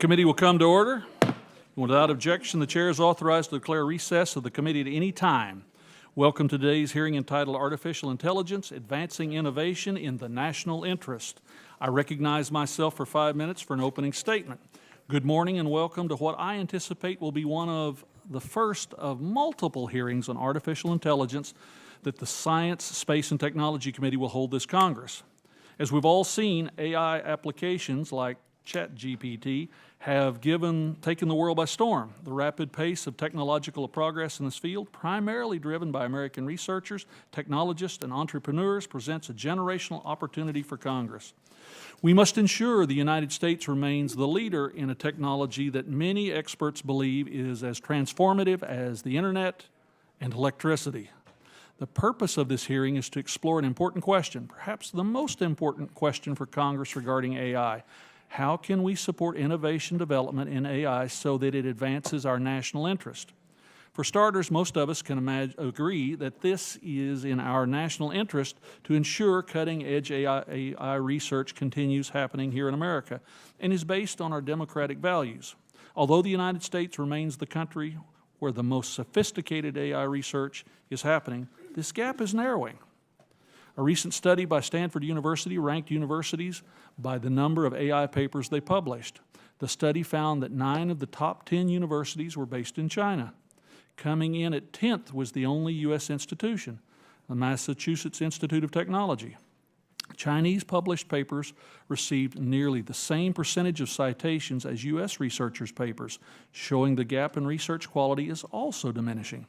committee will come to order. Without objection, the chair is authorized to declare recess of the committee at any time. Welcome to today's hearing entitled Artificial Intelligence, Advancing Innovation in the National Interest. I recognize myself for 5 minutes for an opening statement. Good morning and welcome to what I anticipate will be one of the first of multiple hearings on artificial intelligence that the Science, Space, and Technology Committee will hold this Congress. As we've all seen, AI applications like ChatGPT have taken the world by storm. The rapid pace of technological progress in this field, primarily driven by American researchers, technologists, and entrepreneurs, presents a generational opportunity for Congress. We must ensure the United States remains the leader in a technology that many experts believe is as transformative as the internet and electricity. The purpose of this hearing is to explore an important question, perhaps the most important question for Congress regarding AI. How can we support innovation development in AI so that it advances our national interest? For starters, most of us can agree that this is in our national interest to ensure cutting-edge AI research continues happening here in America and is based on our democratic values. Although the United States remains the country where the most sophisticated AI research is happening, this gap is narrowing. A recent study by Stanford University ranked universities by the number of AI papers they published. The study found that 9 of the top 10 universities were based in China. Coming in at 10th was the only U.S. institution, the Massachusetts Institute of Technology. Chinese published papers received nearly the same percentage of citations as U.S. researchers' papers, showing the gap in research quality is also diminishing.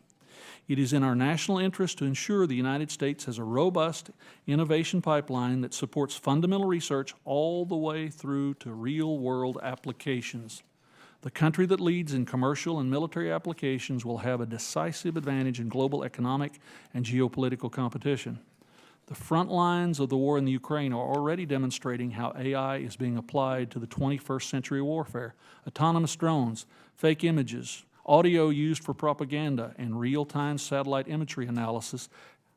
It is in our national interest to ensure the United States has a robust innovation pipeline that supports fundamental research all the way through to real-world applications. The country that leads in commercial and military applications will have a decisive advantage in global economic and geopolitical competition. The front lines of the war in the Ukraine are already demonstrating how AI is being applied to the 21st century warfare. Autonomous drones, fake images, audio used for propaganda, and real-time satellite imagery analysis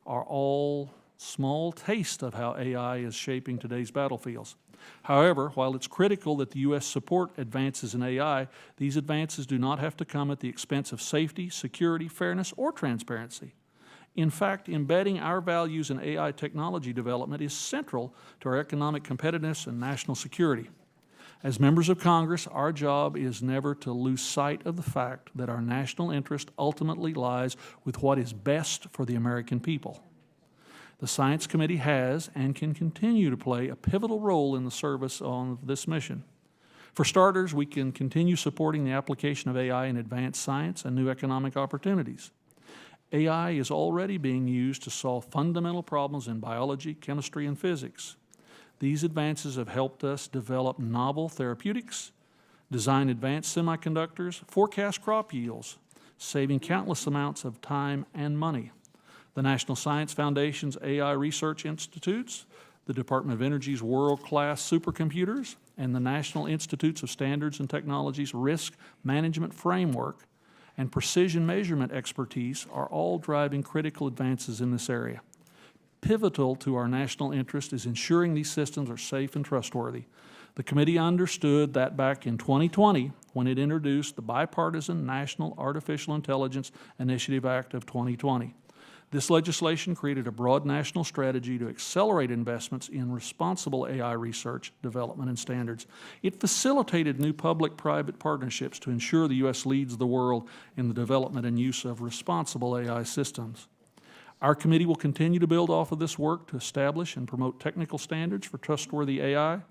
are all small taste of how AI is shaping today's battlefields. However, while it's critical that the U.S. support advances in AI, these advances do not have to come at the expense of safety, security, fairness, or transparency. In fact, embedding our values in AI technology development is central to our economic competitiveness and national security. As members of Congress, our job is never to lose sight of the fact that our national interest ultimately lies with what is best for the American people. The Science Committee has and can continue to play a pivotal role in the service on this mission. For starters, we can continue supporting the application of AI in advanced science and new economic opportunities. AI is already being used to solve fundamental problems in biology, chemistry, and physics. These advances have helped us develop novel therapeutics, design advanced semiconductors, forecast crop yields, saving countless amounts of time and money. The National Science Foundation's AI Research Institutes, the Department of Energy's world-class supercomputers, and the National Institutes of Standards and Technology's Risk Management Framework and precision measurement expertise are all driving critical advances in this area. Pivotal to our national interest is ensuring these systems are safe and trustworthy. The committee understood that back in 2020 when it introduced the Bipartisan National Artificial Intelligence Initiative Act of 2020. This legislation created a broad national strategy to accelerate investments in responsible AI research, development, and standards. It facilitated new public-private partnerships to ensure the U.S. leads the world in the development and use of responsible AI systems. Our committee will continue to build off of this work to establish and promote technical standards for trustworthy AI.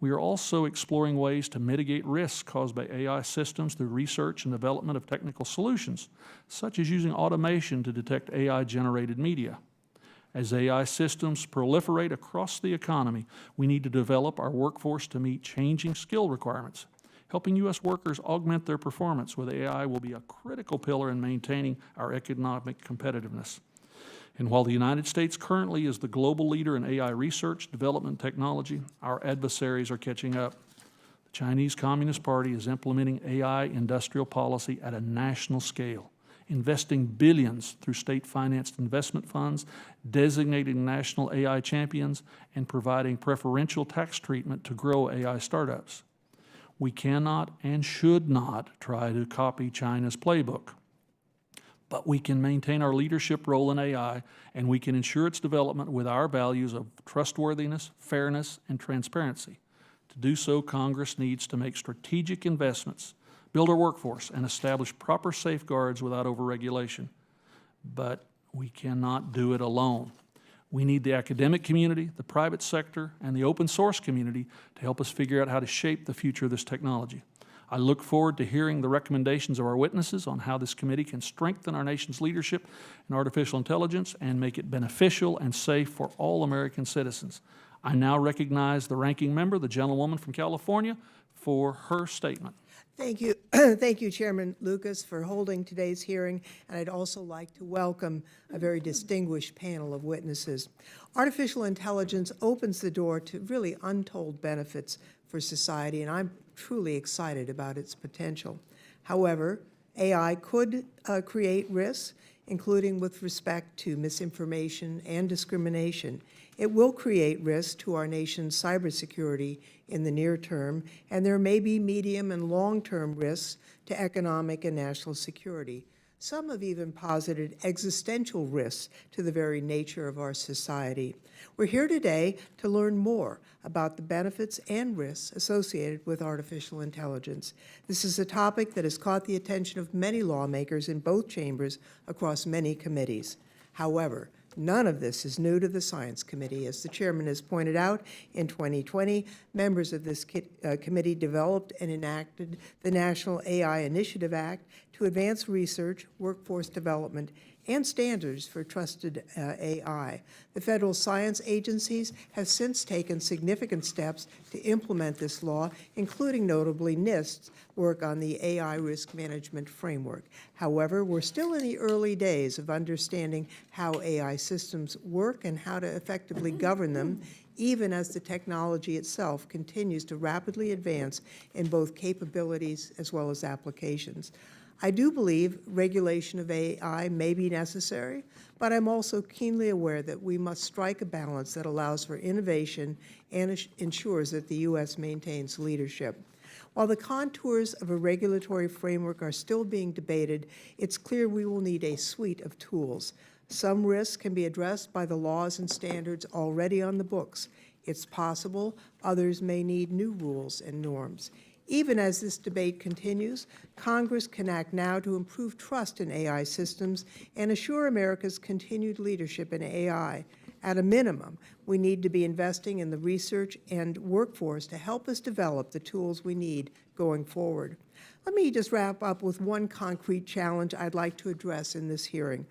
We are also exploring ways to mitigate risks caused by AI systems through research and development of technical solutions, such as using automation to detect AI-generated media. As AI systems proliferate across the economy, we need to develop our workforce to meet changing skill requirements. Helping U.S. workers augment their performance with AI will be a critical pillar in maintaining our economic competitiveness. And while the United States currently is the global leader in AI research, development, and technology, our adversaries are catching up. The Chinese Communist Party is implementing AI industrial policy at a national scale, investing billions through state-financed investment funds, designating national AI champions, and providing preferential tax treatment to grow AI startups. We cannot and should not try to copy China's playbook. But we can maintain our leadership role in AI, and we can ensure its development with our values of trustworthiness, fairness, and transparency. To do so, Congress needs to make strategic investments, build our workforce, and establish proper safeguards without overregulation. But we cannot do it alone. We need the academic community, the private sector, and the open source community to help us figure out how to shape the future of this technology. I look forward to hearing the recommendations of our witnesses on how this committee can strengthen our nation's leadership in artificial intelligence and make it beneficial and safe for all American citizens. I now recognize the ranking member, the gentlewoman from California, for her statement. Thank you. Thank you, Chairman Lucas, for holding today's hearing, and I'd also like to welcome a very distinguished panel of witnesses. Artificial intelligence opens the door to really untold benefits for society, and I'm truly excited about its potential. However, AI could create risks, including with respect to misinformation and discrimination. It will create risks to our nation's cybersecurity in the near term, and there may be medium and long-term risks to economic and national security. Some have even posited existential risks to the very nature of our society. We're here today to learn more about the benefits and risks associated with artificial intelligence. This is a topic that has caught the attention of many lawmakers in both chambers across many committees. However, none of this is new to the Science Committee. As the chairman has pointed out, in 2020, members of this committee developed and enacted the National AI Initiative Act to advance research, workforce development, and standards for trusted AI. The federal science agencies have since taken significant steps to implement this law, including notably NIST's work on the AI risk management framework. However, we're still in the early days of understanding how AI systems work and how to effectively govern them, even as the technology itself continues to rapidly advance in both capabilities as well as applications. I do believe regulation of AI may be necessary, but I'm also keenly aware that we must strike a balance that allows for innovation and ensures that the U.S. maintains leadership. While the contours of a regulatory framework are still being debated, it's clear we will need a suite of tools. Some risks can be addressed by the laws and standards already on the books. It's possible others may need new rules and norms. Even as this debate continues, Congress can act now to improve trust in AI systems and assure America's continued leadership in AI. At a minimum, we need to be investing in the research and workforce to help us develop the tools we need going forward. Let me just wrap up with one concrete challenge I'd like to address in this hearing.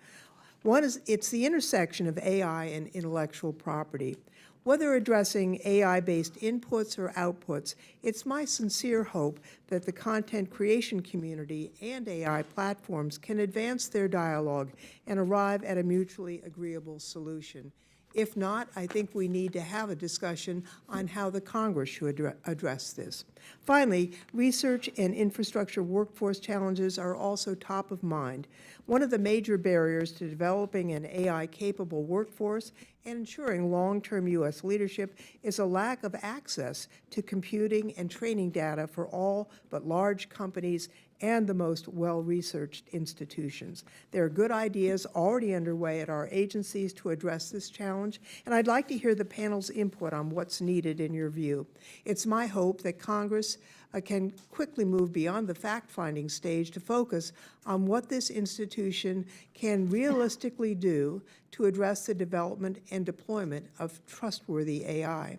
One is, it's the intersection of AI and intellectual property. Whether addressing AI-based inputs or outputs, it's my sincere hope that the content creation community and AI platforms can advance their dialogue and arrive at a mutually agreeable solution. If not, I think we need to have a discussion on how the Congress should address this. Finally, research and infrastructure workforce challenges are also top of mind. One of the major barriers to developing an AI-capable workforce and ensuring long-term U.S. leadership is a lack of access to computing and training data for all but large companies and the most well-researched institutions. There are good ideas already underway at our agencies to address this challenge, and I'd like to hear the panel's input on what's needed in your view. It's my hope that Congress can quickly move beyond the fact-finding stage to focus on what this institution can realistically do to address the development and deployment of trustworthy AI.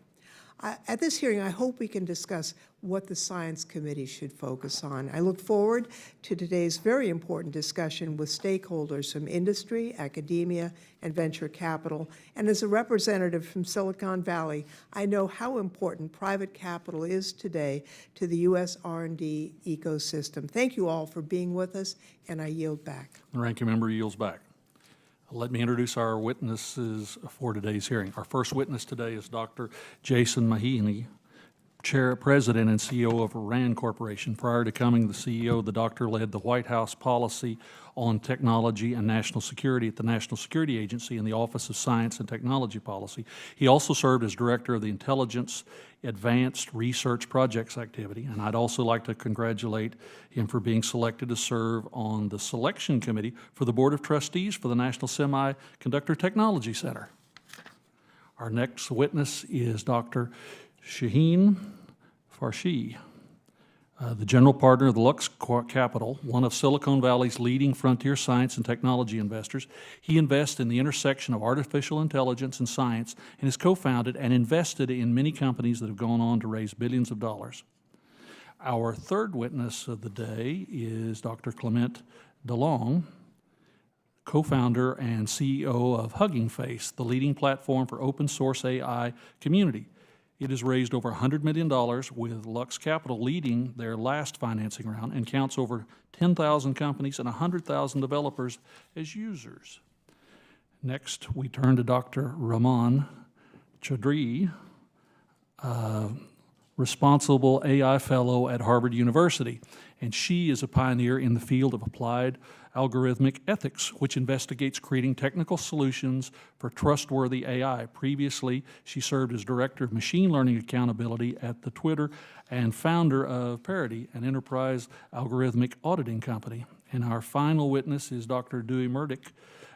At this hearing, I hope we can discuss what the Science Committee should focus on. I look forward to today's very important discussion with stakeholders from industry, academia, and venture capital. And as a representative from Silicon Valley, I know how important private capital is today to the U.S. R&D ecosystem. Thank you all for being with us, and I yield back. The ranking member yields back. Let me introduce our witnesses for today's hearing. Our first witness today is Dr. Jason Mahoney, President and CEO of RAND Corporation. Prior to becoming the CEO, the doctor led the White House policy on technology and national security at the National Security Agency in the Office of Science and Technology Policy. He also served as director of the Intelligence Advanced Research Projects activity, and I'd also like to congratulate him for being selected to serve on the selection committee for the Board of Trustees for the National Semiconductor Technology Center. Our next witness is Dr. Shaheen Farshid, the general partner of the Lux Capital, one of Silicon Valley's leading frontier science and technology investors. He invests in the intersection of artificial intelligence and science and has co-founded and invested in many companies that have gone on to raise billions of dollars. Our third witness of the day is Dr. Clement DeLong, co-founder and CEO of Hugging Face, the leading platform for open source AI community. It has raised over $100 million, with Lux Capital leading their last financing round, and counts over 10,000 companies and 100,000 developers as users. Next, we turn to Dr. Raman Chaudhry, Responsible AI Fellow at Harvard University, and she is a pioneer in the field of applied algorithmic ethics, which investigates creating technical solutions for trustworthy AI. Previously, she served as Director of Machine Learning Accountability at the Twitter and founder of Parity, an enterprise algorithmic auditing company. And our final witness is Dr. Dewey Murdoch,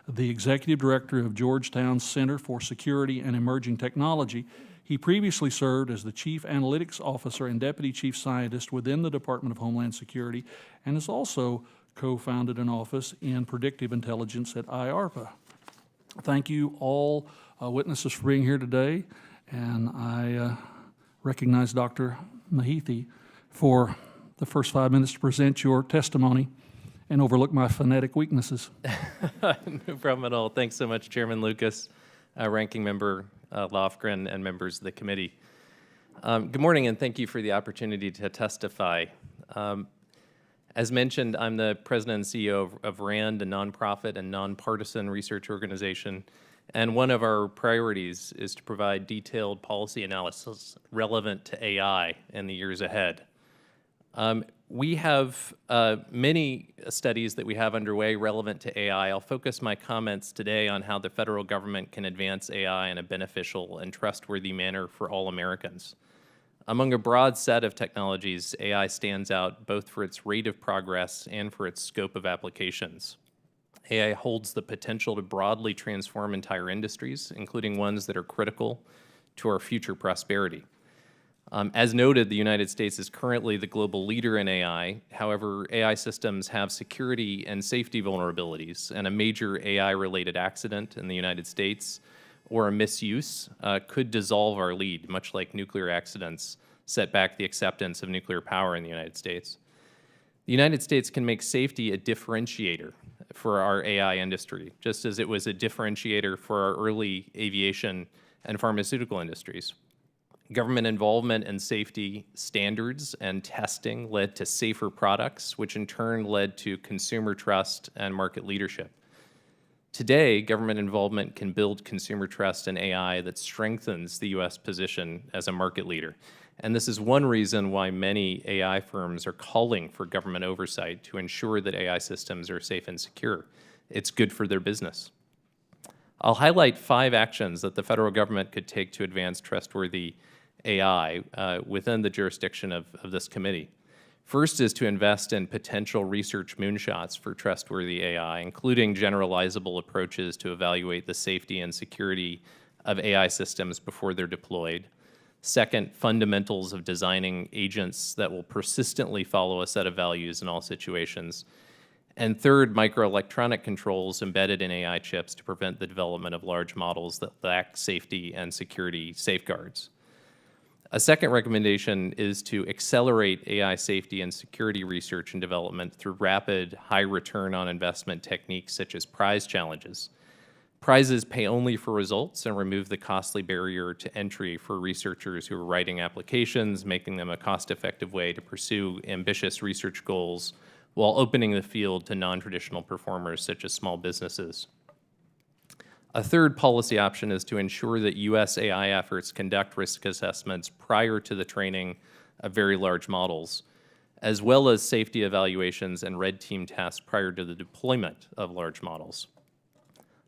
the Executive Director of Georgetown's Center for Security and Emerging Technology. He previously served as the Chief Analytics Officer and Deputy Chief Scientist within the Department of Homeland Security, and has also co-founded an office in predictive intelligence at IARPA. Thank you all witnesses for being here today, and I recognize Dr. Mahithi for the first 5 minutes to present your testimony and overlook my phonetic weaknesses. No problem at all. Thanks so much, Chairman Lucas, Ranking Member Lofgren, and members of the committee. Good morning, and thank you for the opportunity to testify. As mentioned, I'm the president and CEO of RAND, a nonprofit and nonpartisan research organization, and one of our priorities is to provide detailed policy analysis relevant to AI in the years ahead. We have many studies that we have underway relevant to AI. I'll focus my comments today on how the federal government can advance AI in a beneficial and trustworthy manner for all Americans. Among a broad set of technologies, AI stands out both for its rate of progress and for its scope of applications. AI holds the potential to broadly transform entire industries, including ones that are critical to our future prosperity. As noted, the United States is currently the global leader in AI. However, AI systems have security and safety vulnerabilities, and a major AI-related accident in the United States or a misuse could dissolve our lead, much like nuclear accidents set back the acceptance of nuclear power in the United States. The United States can make safety a differentiator for our AI industry, just as it was a differentiator for our early aviation and pharmaceutical industries. Government involvement in safety standards and testing led to safer products, which in turn led to consumer trust and market leadership. Today, government involvement can build consumer trust in AI that strengthens the U.S. position as a market leader. And this is one reason why many AI firms are calling for government oversight to ensure that AI systems are safe and secure. It's good for their business. I'll highlight 5 actions that the federal government could take to advance trustworthy AI within the jurisdiction of this committee. First is to invest in potential research moonshots for trustworthy AI, including generalizable approaches to evaluate the safety and security of AI systems before they're deployed. Second, fundamentals of designing agents that will persistently follow a set of values in all situations. And third, microelectronic controls embedded in AI chips to prevent the development of large models that lack safety and security safeguards. A second recommendation is to accelerate AI safety and security research and development through rapid, high return on investment techniques such as prize challenges. Prizes pay only for results and remove the costly barrier to entry for researchers who are writing applications, making them a cost-effective way to pursue ambitious research goals while opening the field to non-traditional performers such as small businesses. A third policy option is to ensure that U.S. AI efforts conduct risk assessments prior to the training of very large models, as well as safety evaluations and red team tests prior to the deployment of large models.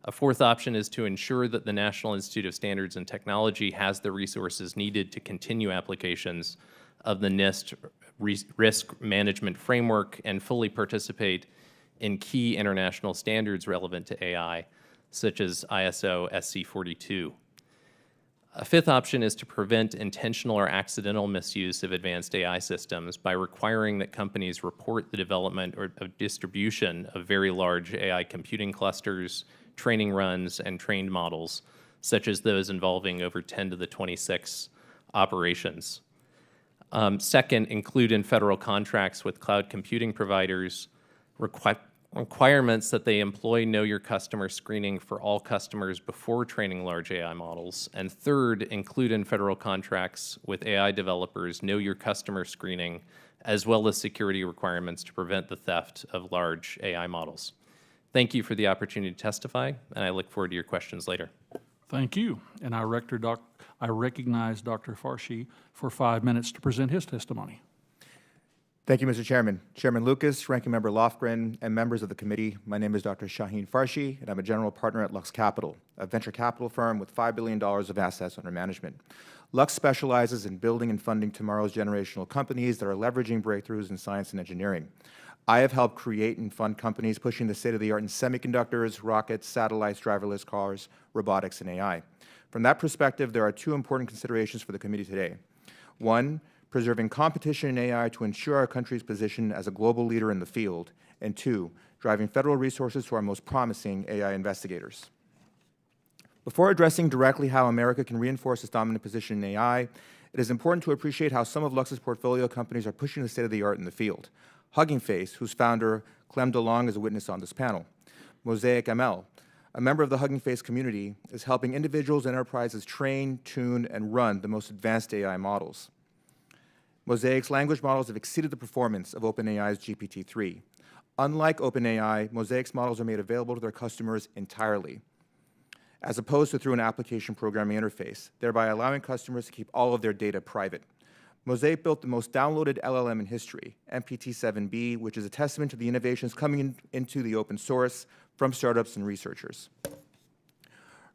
A fourth option is to ensure that the National Institute of Standards and Technology has the resources needed to continue applications of the NIST risk management framework and fully participate in key international standards relevant to AI, such as ISO SC 42. A fifth option is to prevent intentional or accidental misuse of advanced AI systems by requiring that companies report the development or distribution of very large AI computing clusters, training runs, and trained models, such as those involving over 10 to the 26 operations. Second, include in federal contracts with cloud computing providers requirements that they employ Know Your Customer screening for all customers before training large AI models. And third, include in federal contracts with AI developers Know Your Customer screening, as well as security requirements to prevent the theft of large AI models. Thank you for the opportunity to testify, and I look forward to your questions later. Thank you. And I recognize Dr. Farshi for 5 minutes to present his testimony. Thank you, Mr. Chairman. Chairman Lucas, Ranking Member Lofgren, and members of the committee, my name is Dr. Shaheen Farshi, and I'm a general partner at Lux Capital, a venture capital firm with $5 billion of assets under management. Lux specializes in building and funding tomorrow's generational companies that are leveraging breakthroughs in science and engineering. I have helped create and fund companies pushing the state-of-the-art in semiconductors, rockets, satellites, driverless cars, robotics, and AI. From that perspective, there are two important considerations for the committee today. One, preserving competition in AI to ensure our country's position as a global leader in the field, and two, driving federal resources to our most promising AI investigators. Before addressing directly how America can reinforce its dominant position in AI, it is important to appreciate how some of Lux's portfolio companies are pushing the state-of-the-art in the field. Hugging Face, whose founder, Clem DeLong, is a witness on this panel. Mosaic ML, a member of the Hugging Face community, is helping individuals and enterprises train, tune, and run the most advanced AI models. Mosaic's language models have exceeded the performance of OpenAI's GPT-3. Unlike OpenAI, Mosaic's models are made available to their customers entirely, as opposed to through an application programming interface, thereby allowing customers to keep all of their data private. Mosaic built the most downloaded LLM in history, MPT-7B, which is a testament to the innovations coming into the open source from startups and researchers.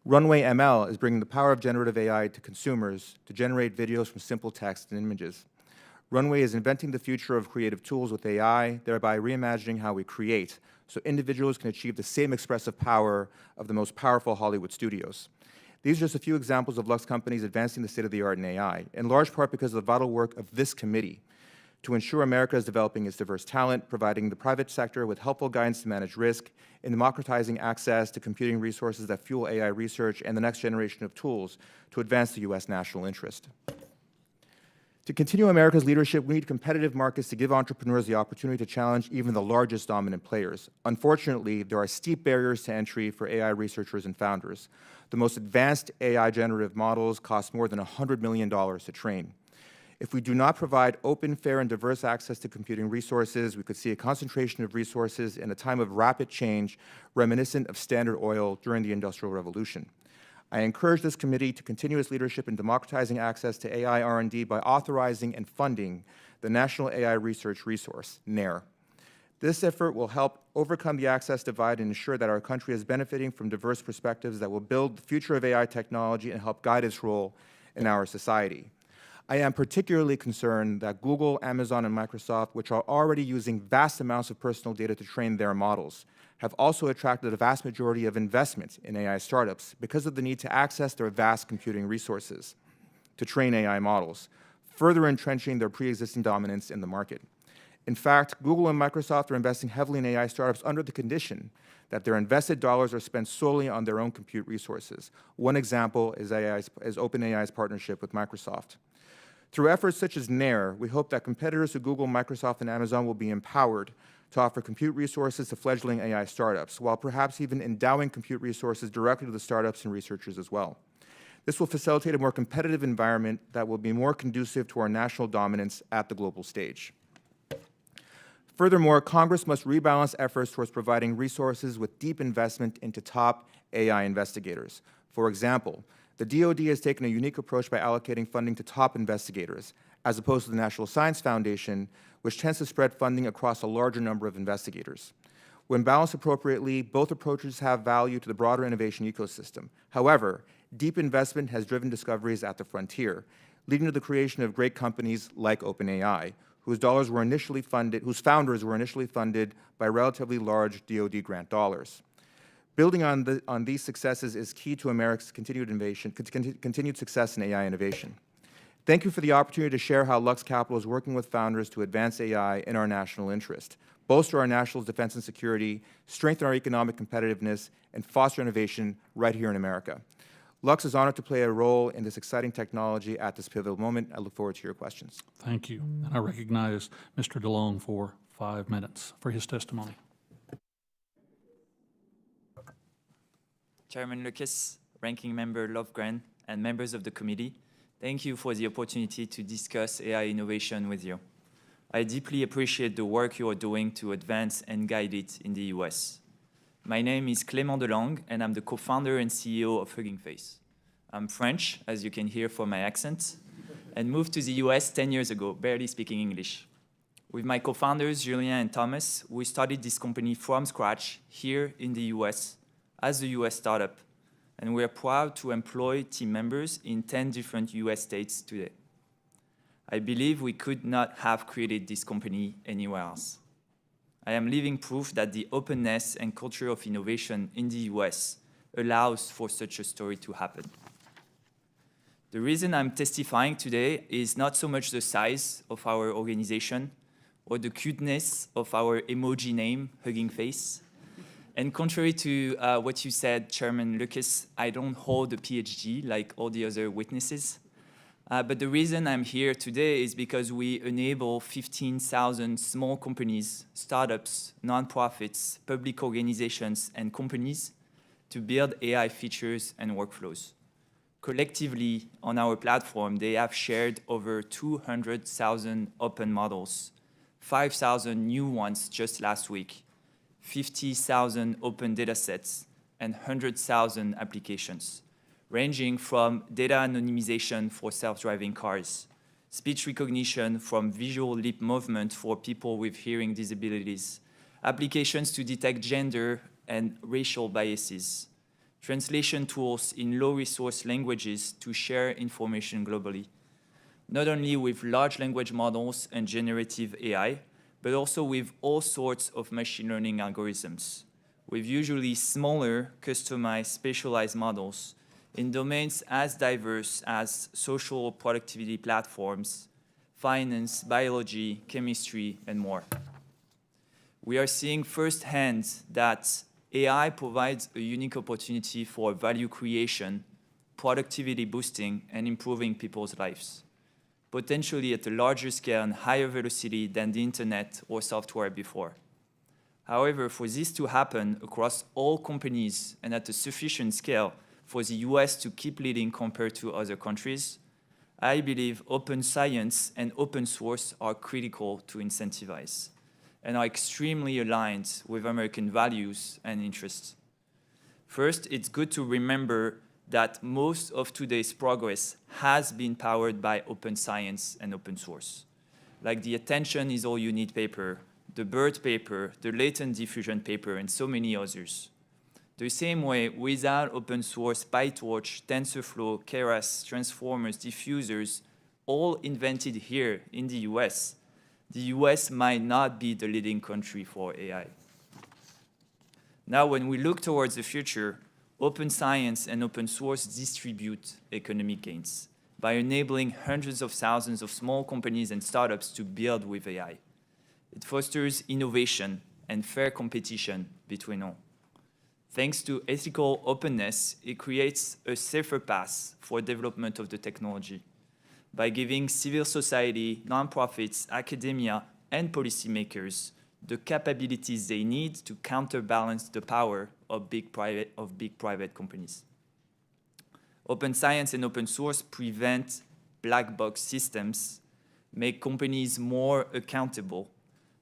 Runway ML is bringing the power of generative AI to consumers to generate videos from simple text and images. Runway is inventing the future of creative tools with AI, thereby reimagining how we create, so individuals can achieve the same expressive power of the most powerful Hollywood studios. These are just a few examples of Lux companies advancing the state-of-the-art in AI, in large part because of the vital work of this committee to ensure America is developing its diverse talent, providing the private sector with helpful guidance to manage risk, and democratizing access to computing resources that fuel AI research and the next generation of tools to advance the U.S. national interest. To continue America's leadership, we need competitive markets to give entrepreneurs the opportunity to challenge even the largest dominant players. Unfortunately, there are steep barriers to entry for AI researchers and founders. The most advanced AI generative models cost more than $100 million to train. If we do not provide open, fair, and diverse access to computing resources, we could see a concentration of resources in a time of rapid change reminiscent of Standard Oil during the Industrial Revolution. I encourage this committee to continue its leadership in democratizing access to AI R&D by authorizing and funding the National AI Research Resource, NARE. This effort will help overcome the access divide and ensure that our country is benefiting from diverse perspectives that will build the future of AI technology and help guide its role in our society. I am particularly concerned that Google, Amazon, and Microsoft, which are already using vast amounts of personal data to train their models, have also attracted a vast majority of investment in AI startups because of the need to access their vast computing resources to train AI models, further entrenching their pre-existing dominance in the market. In fact, Google and Microsoft are investing heavily in AI startups under the condition that their invested dollars are spent solely on their own compute resources. One example is OpenAI's partnership with Microsoft. Through efforts such as NARE, we hope that competitors to Google, Microsoft, and Amazon will be empowered to offer compute resources to fledgling AI startups, while perhaps even endowing compute resources directly to the startups and researchers as well. This will facilitate a more competitive environment that will be more conducive to our national dominance at the global stage. Furthermore, Congress must rebalance efforts towards providing resources with deep investment into top AI investigators. For example, the DoD has taken a unique approach by allocating funding to top investigators, as opposed to the National Science Foundation, which tends to spread funding across a larger number of investigators. When balanced appropriately, both approaches have value to the broader innovation ecosystem. However, deep investment has driven discoveries at the frontier, leading to the creation of great companies like OpenAI, whose founders were initially funded by relatively large DoD grant dollars. Building on these successes is key to America's continued success in AI innovation. Thank you for the opportunity to share how Lux Capital is working with founders to advance AI in our national interest, bolster our national defense and security, strengthen our economic competitiveness, and foster innovation right here in America. Lux is honored to play a role in this exciting technology at this pivotal moment. I look forward to your questions. Thank you. And I recognize Mr. DeLong for 5 minutes for his testimony. Chairman Lucas, Ranking Member Lofgren, and members of the committee, thank you for the opportunity to discuss AI innovation with you. I deeply appreciate the work you are doing to advance and guide it in the US. My name is Clément DeLong, and I'm the co-founder and CEO of Hugging Face. I'm French, as you can hear from my accent, and moved to the US 10 years ago, barely speaking English. With my co-founders, Julien and Thomas, we started this company from scratch here in the US as a US startup, and we are proud to employ team members in 10 different US states today. I believe we could not have created this company anywhere else. I am living proof that the openness and culture of innovation in the US allows for such a story to happen. The reason I'm testifying today is not so much the size of our organization or the cuteness of our emoji name, Hugging Face. And contrary to what you said, Chairman Lucas, I don't hold a PhD like all the other witnesses. But the reason I'm here today is because we enable 15,000 small companies, startups, nonprofits, public organizations, and companies to build AI features and workflows. Collectively, on our platform, they have shared over 200,000 open models, 5,000 new ones just last week, 50,000 open datasets, and 100,000 applications, ranging from data anonymization for self-driving cars, speech recognition from visual lip movement for people with hearing disabilities, applications to detect gender and racial biases, translation tools in low-resource languages to share information globally, not only with large language models and generative AI, but also with all sorts of machine learning algorithms, with usually smaller, customized, specialized models in domains as diverse as social productivity platforms, finance, biology, chemistry, and more. We are seeing firsthand that AI provides a unique opportunity for value creation, productivity boosting, and improving people's lives, potentially at a larger scale and higher velocity than the internet or software before. However, for this to happen across all companies and at a sufficient scale for the US to keep leading compared to other countries, I believe open science and open source are critical to incentivize and are extremely aligned with American values and interests. First, it's good to remember that most of today's progress has been powered by open science and open source, like the Attention is All You Need paper, the BERT paper, the latent diffusion paper, and so many others. The same way, without open source, PyTorch, TensorFlow, Keras, transformers, diffusers, all invented here in the US might not be the leading country for AI. Now, when we look towards the future, open science and open source distribute economic gains by enabling hundreds of thousands of small companies and startups to build with AI. It fosters innovation and fair competition between all. Thanks to ethical openness, it creates a safer path for development of the technology by giving civil society, nonprofits, academia, and policymakers the capabilities they need to counterbalance the power of big private companies. Open science and open source prevent black box systems, make companies more accountable,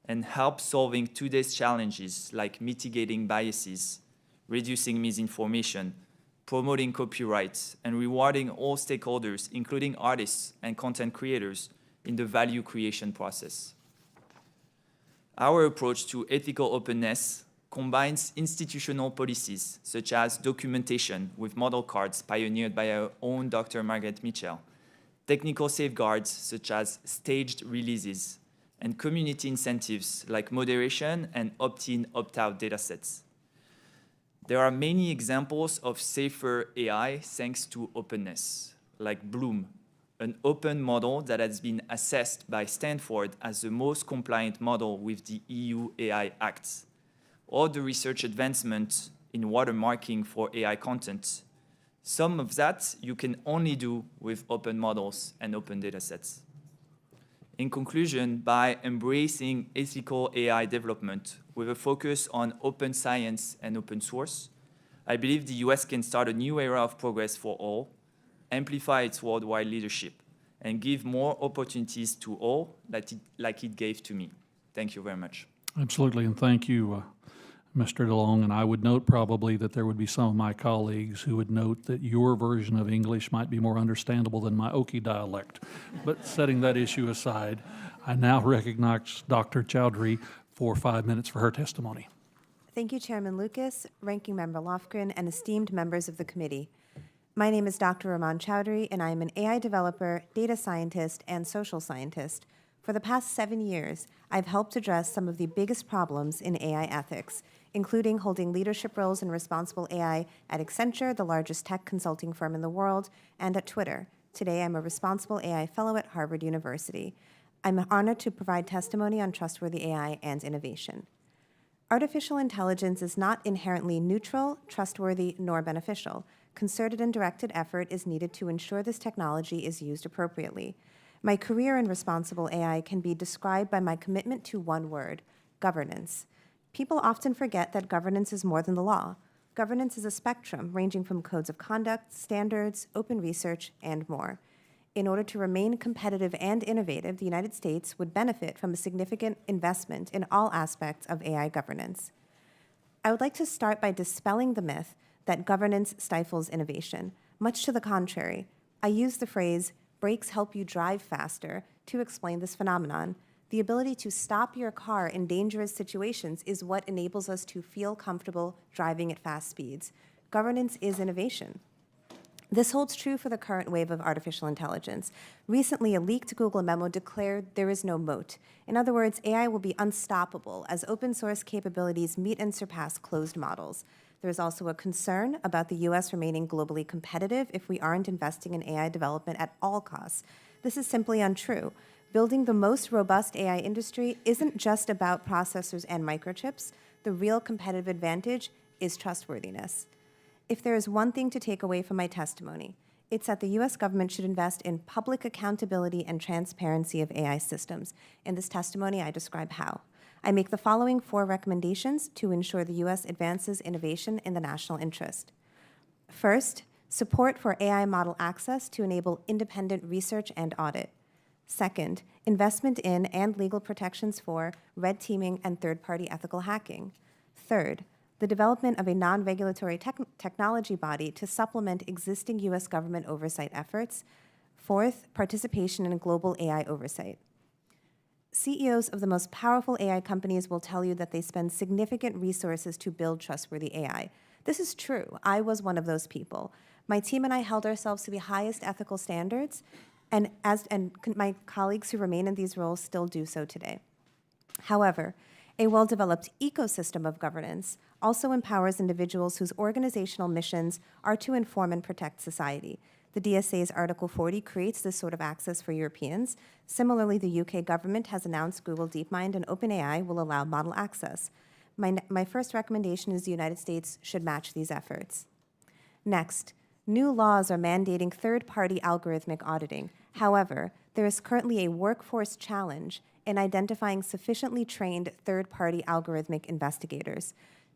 and help solving today's challenges like mitigating biases, reducing misinformation, promoting copyright, and rewarding all stakeholders, including artists and content creators, in the value creation process. Our approach to ethical openness combines institutional policies, such as documentation with model cards pioneered by our own Dr. Margaret Mitchell, technical safeguards, such as staged releases, and community incentives like moderation and opt-in, opt-out datasets. There are many examples of safer AI thanks to openness, like Bloom, an open model that has been assessed by Stanford as the most compliant model with the EU AI Act, or the research advancement in watermarking for AI content. Some of that you can only do with open models and open datasets. In conclusion, by embracing ethical AI development with a focus on open science and open source, I believe the US can start a new era of progress for all, amplify its worldwide leadership, and give more opportunities to all like it gave to me. Thank you very much. Absolutely, and thank you, Mr. DeLong. And I would note probably that there would be some of my colleagues who would note that your version of English might be more understandable than my Okie dialect. But setting that issue aside, I now recognize Dr. Chowdhury for 5 minutes for her testimony. Thank you, Chairman Lucas, Ranking Member Lofgren, and esteemed members of the committee. My name is Dr. Raman Chowdhury, and I am an AI developer, data scientist, and social scientist. For the past 7 years, I've helped address some of the biggest problems in AI ethics, including holding leadership roles in responsible AI at Accenture, the largest tech consulting firm in the world, and at Twitter. Today, I'm a responsible AI fellow at Harvard University. I'm honored to provide testimony on trustworthy AI and innovation. Artificial intelligence is not inherently neutral, trustworthy, nor beneficial. Concerted and directed effort is needed to ensure this technology is used appropriately. My career in responsible AI can be described by my commitment to one word: governance. People often forget that governance is more than the law. Governance is a spectrum ranging from codes of conduct, standards, open research, and more. In order to remain competitive and innovative, the United States would benefit from a significant investment in all aspects of AI governance. I would like to start by dispelling the myth that governance stifles innovation. Much to the contrary, I use the phrase, "brakes help you drive faster," to explain this phenomenon. The ability to stop your car in dangerous situations is what enables us to feel comfortable driving at fast speeds. Governance is innovation. This holds true for the current wave of artificial intelligence. Recently, a leaked Google memo declared there is no moat. In other words, AI will be unstoppable as open source capabilities meet and surpass closed models. There is also a concern about the US remaining globally competitive if we aren't investing in AI development at all costs. This is simply untrue. Building the most robust AI industry isn't just about processors and microchips. The real competitive advantage is trustworthiness. If there is one thing to take away from my testimony, it's that the US government should invest in public accountability and transparency of AI systems. In this testimony, I describe how. I make the following 4 recommendations to ensure the US advances innovation in the national interest. First, support for AI model access to enable independent research and audit. Second, investment in and legal protections for red teaming and third-party ethical hacking. Third, the development of a non-regulatory technology body to supplement existing US government oversight efforts. Fourth, participation in global AI oversight. CEOs of the most powerful AI companies will tell you that they spend significant resources to build trustworthy AI. This is true. I was one of those people. My team and I held ourselves to the highest ethical standards, and my colleagues who remain in these roles still do so today. However, a well-developed ecosystem of governance also empowers individuals whose organizational missions are to inform and protect society. The DSA's Article 40 creates this sort of access for Europeans. Similarly, the UK government has announced Google DeepMind and OpenAI will allow model access. My first recommendation is the United States should match these efforts. Next, new laws are mandating third-party algorithmic auditing. However, there is currently a workforce challenge in identifying sufficiently trained third-party algorithmic investigators.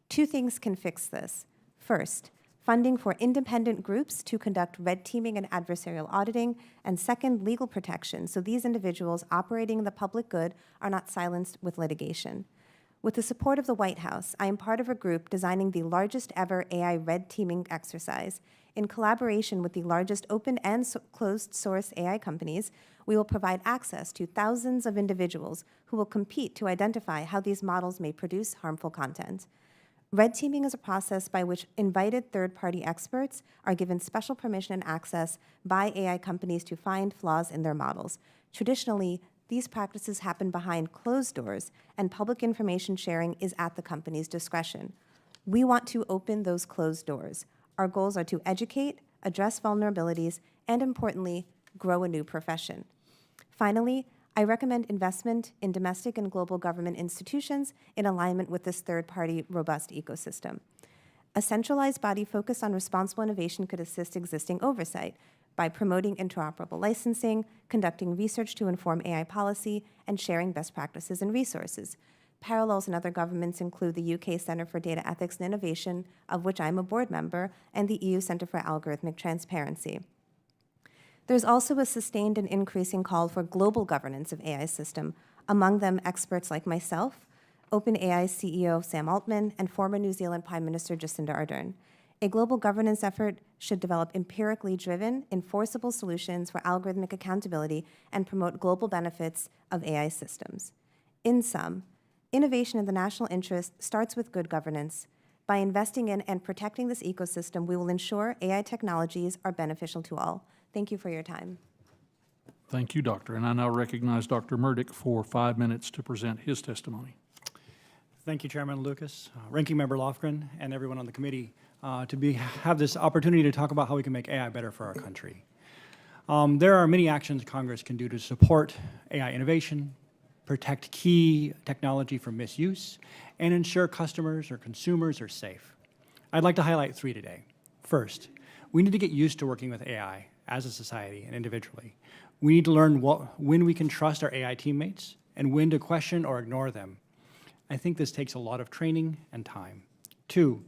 2 things can fix this. First, funding for independent groups to conduct red teaming and adversarial auditing, and second, legal protection, so these individuals operating in the public good are not silenced with litigation. With the support of the White House, I am part of a group designing the largest ever AI red teaming exercise. In collaboration with the largest open and closed source AI companies, we will provide access to thousands of individuals who will compete to identify how these models may produce harmful content. Red teaming is a process by which invited third-party experts are given special permission and access by AI companies to find flaws in their models. Traditionally, these practices happen behind closed doors, and public information sharing is at the company's discretion. We want to open those closed doors. Our goals are to educate, address vulnerabilities, and importantly, grow a new profession. Finally, I recommend investment in domestic and global government institutions in alignment with this third-party robust ecosystem. A centralized body focused on responsible innovation could assist existing oversight by promoting interoperable licensing, conducting research to inform AI policy, and sharing best practices and resources. Parallels in other governments include the UK Centre for Data Ethics and Innovation, of which I'm a board member, and the EU Centre for Algorithmic Transparency. There's also a sustained and increasing call for global governance of AI system, among them experts like myself, OpenAI CEO Sam Altman, and former New Zealand Prime Minister Jacinda Ardern. A global governance effort should develop empirically driven, enforceable solutions for algorithmic accountability and promote global benefits of AI systems. In sum, innovation in the national interest starts with good governance. By investing in and protecting this ecosystem, we will ensure AI technologies are beneficial to all. Thank you for your time. Thank you, Doctor. And I now recognize Dr. Murdick for 5 minutes to present his testimony. Thank you, Chairman Lucas, Ranking Member Lofgren, and everyone on the committee have this opportunity to talk about how we can make AI better for our country. There are many actions Congress can do to support AI innovation, protect key technology from misuse, and ensure customers or consumers are safe. I'd like to highlight 3 today. First, we need to get used to working with AI as a society and individually. We need to learn when we can trust our AI teammates and when to question or ignore them. I think this takes a lot of training and time. 2,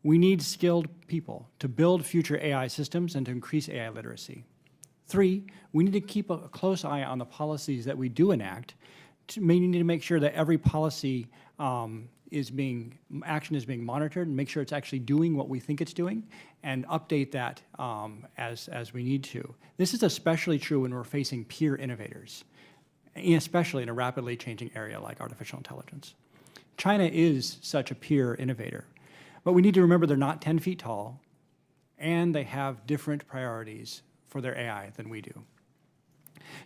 we need skilled people to build future AI systems and to increase AI literacy. 3, we need to keep a close eye on the policies that we do enact. We need to make sure that every policy action is being monitored and make sure it's actually doing what we think it's doing and update that as we need to. This is especially true when we're facing peer innovators, especially in a rapidly changing area like artificial intelligence. China is such a peer innovator, but we need to remember they're not 10 feet tall and they have different priorities for their AI than we do.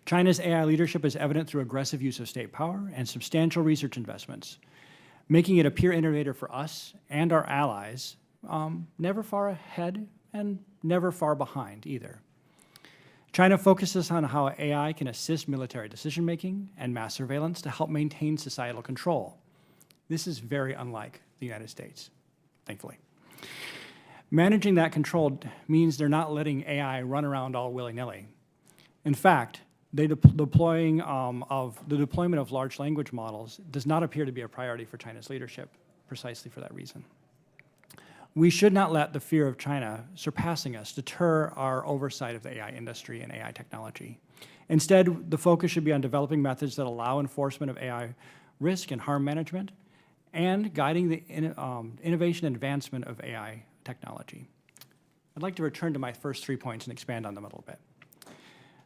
China's AI leadership is evident through aggressive use of state power and substantial research investments, making it a peer innovator for us and our allies, never far ahead and never far behind either. China focuses on how AI can assist military decision-making and mass surveillance to help maintain societal control. This is very unlike the United States, thankfully. Managing that control means they're not letting AI run around all willy-nilly. In fact, the deployment of large language models does not appear to be a priority for China's leadership, precisely for that reason. We should not let the fear of China surpassing us deter our oversight of the AI industry and AI technology. Instead, the focus should be on developing methods that allow enforcement of AI risk and harm management and guiding the innovation and advancement of AI technology. I'd like to return to my first 3 points and expand on them a little bit.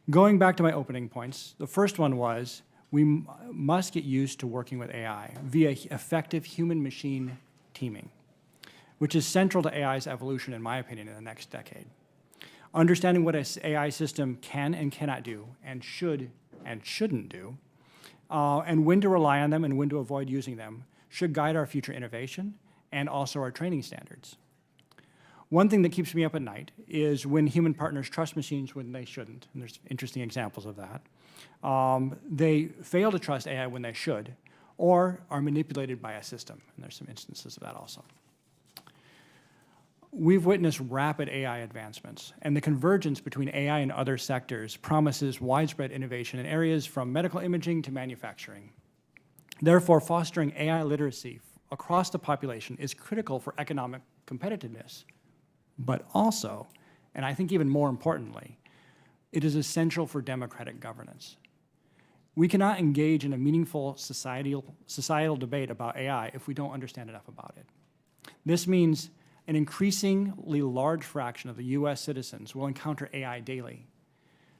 Going back to my opening points, the first one was we must get used to working with AI via effective human-machine teaming, which is central to AI's evolution, in my opinion, in the next decade. Understanding what an AI system can and cannot do and should and shouldn't do, and when to rely on them and when to avoid using them, should guide our future innovation and also our training standards. One thing that keeps me up at night is when human partners trust machines when they shouldn't, and there's interesting examples of that. They fail to trust AI when they should, or are manipulated by a system, and there's some instances of that also. We've witnessed rapid AI advancements, and the convergence between AI and other sectors promises widespread innovation in areas from medical imaging to manufacturing. Therefore, fostering AI literacy across the population is critical for economic competitiveness But also, and I think even more importantly, it is essential for democratic governance. We cannot engage in a meaningful societal debate about AI if we don't understand enough about it. This means an increasingly large fraction of the US citizens will encounter AI daily.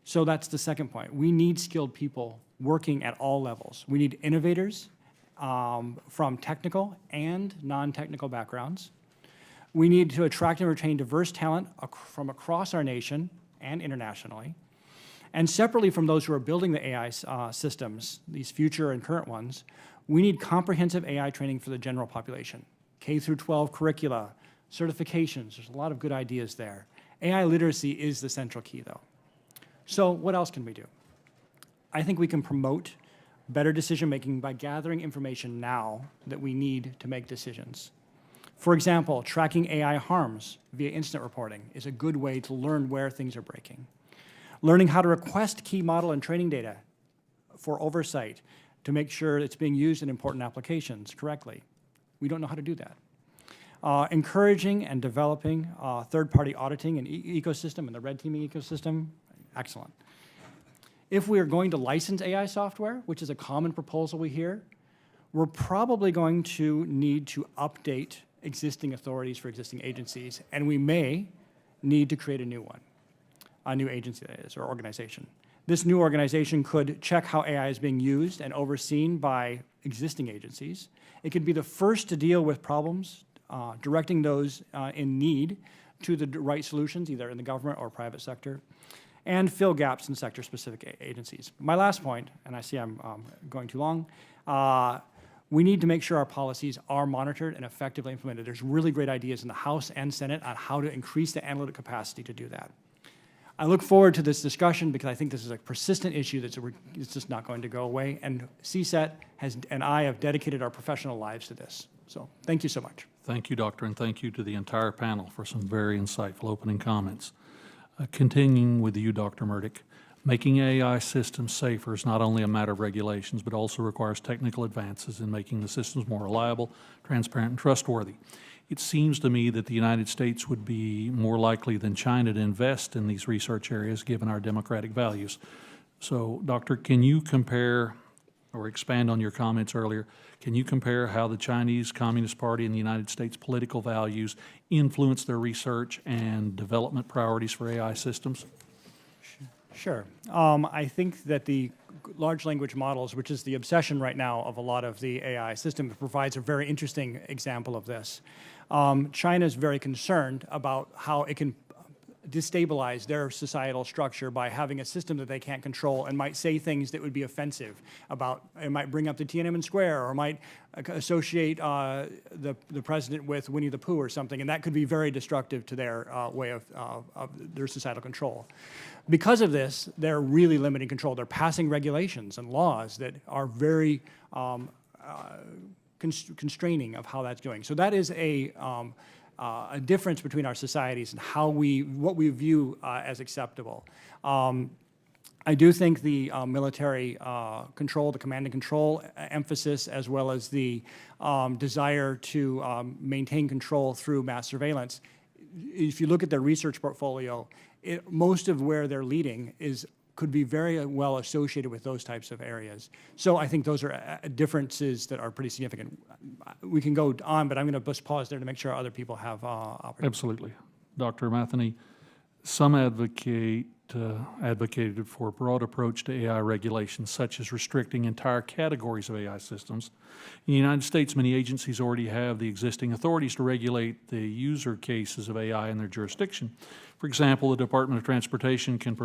So that's the second point. We need skilled people working at all levels. We need innovators from technical and non-technical backgrounds. We need to attract and retain diverse talent from across our nation and internationally. And separately from those who are building the AI systems, these future and current ones, we need comprehensive AI training for the general population. K through 12 curricula, certifications, there's a lot of good ideas there. AI literacy is the central key though. So what else can we do? I think we can promote better decision-making by gathering information now that we need to make decisions. For example, tracking AI harms via incident reporting is a good way to learn where things are breaking. Learning how to request key model and training data for oversight to make sure it's being used in important applications correctly. We don't know how to do that. Encouraging and developing third-party auditing and ecosystem and the red teaming ecosystem, excellent. If we are going to license AI software, which is a common proposal we hear, we're probably going to need to update existing authorities for existing agencies, and we may need to create a new one, a new agency that is, or organization. This new organization could check how AI is being used and overseen by existing agencies. It could be the first to deal with problems, directing those in need to the right solutions, either in the government or private sector, and fill gaps in sector-specific agencies. My last point, and I see I'm going too long, we need to make sure our policies are monitored and effectively implemented. There's really great ideas in the House and Senate on how to increase the analytic capacity to do that. I look forward to this discussion because I think this is a persistent issue that's just not going to go away, and CSET and I have dedicated our professional lives to this. So thank you so much. Thank you, Doctor, and thank you to the entire panel for some very insightful opening comments. Continuing with you, Dr. Murdock, making AI systems safer is not only a matter of regulations, but also requires technical advances in making the systems more reliable, transparent, and trustworthy. It seems to me that the United States would be more likely than China to invest in these research areas given our democratic values. So, Doctor, can you compare or expand on your comments earlier? Can you compare how the Chinese Communist Party and the United States political values influence their research and development priorities for AI systems? Sure. I think that the large language models, which is the obsession right now of a lot of the AI systems, provides a very interesting example of this. China is very concerned about how it can destabilize their societal structure by having a system that they can't control and might say things that would be offensive about, it might bring up the Tiananmen Square or might associate the president with Winnie the Pooh or something, and that could be very destructive to their way of their societal control. Because of this, they're really limiting control. They're passing regulations and laws that are very constraining of how that's doing. So that is a difference between our societies and how what we view as acceptable. I do think the military control, the command and control emphasis, as well as the desire to maintain control through mass surveillance, if you look at their research portfolio, most of where they're leading could be very well associated with those types of areas. So I think those are differences that are pretty significant. We can go on, but I'm going to just pause there to make sure other people have opportunity. Absolutely. Dr. Matheny, some advocated for a broad approach to AI regulations, such as restricting entire categories of AI systems. In the United States, many agencies already have the existing authorities to regulate the user cases of AI in their jurisdiction. For example, the Department of Transportation can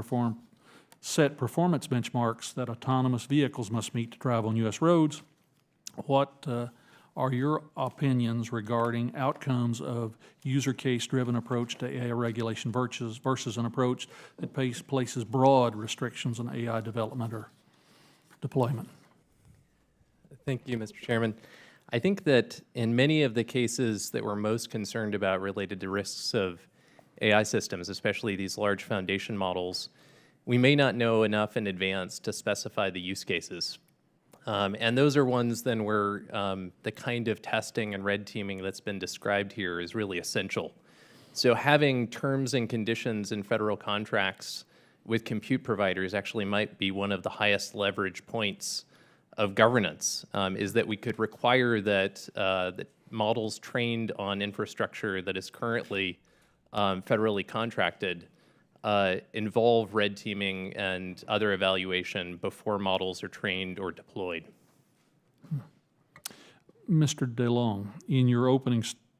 set performance benchmarks that autonomous vehicles must meet to drive on U.S. roads. What are your opinions regarding outcomes of user case-driven approach to AI regulation versus an approach that places broad restrictions on AI development or deployment? Thank you, Mr. Chairman. I think that in many of the cases that we're most concerned about related to risks of AI systems, especially these large foundation models, we may not know enough in advance to specify the use cases. And those are ones then where the kind of testing and red teaming that's been described here is really essential So having terms and conditions in federal contracts with compute providers actually might be one of the highest leverage points of governance, is that we could require that, that models trained on infrastructure that is currently federally contracted involve red teaming and other evaluation before models are trained or deployed. Mr. DeLong,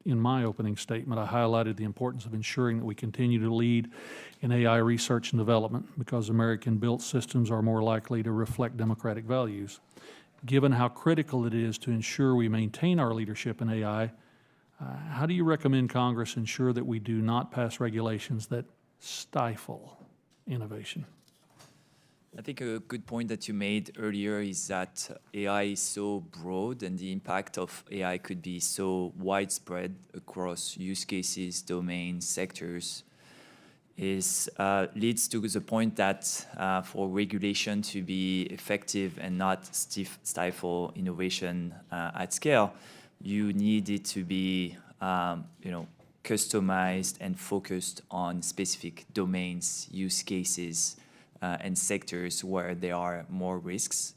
in my opening statement, I highlighted the importance of ensuring that we continue to lead in AI research and development because American-built systems are more likely to reflect democratic values. Given how critical it is to ensure we maintain our leadership in AI, how do you recommend Congress ensure that we do not pass regulations that stifle innovation? I think a good point that you made earlier is that AI is so broad and the impact of AI could be so widespread across use cases, domains, sectors, leads to the point that for regulation to be effective and not stifle innovation at scale, you need it to be customized and focused on specific domains, use cases, and sectors where there are more risks,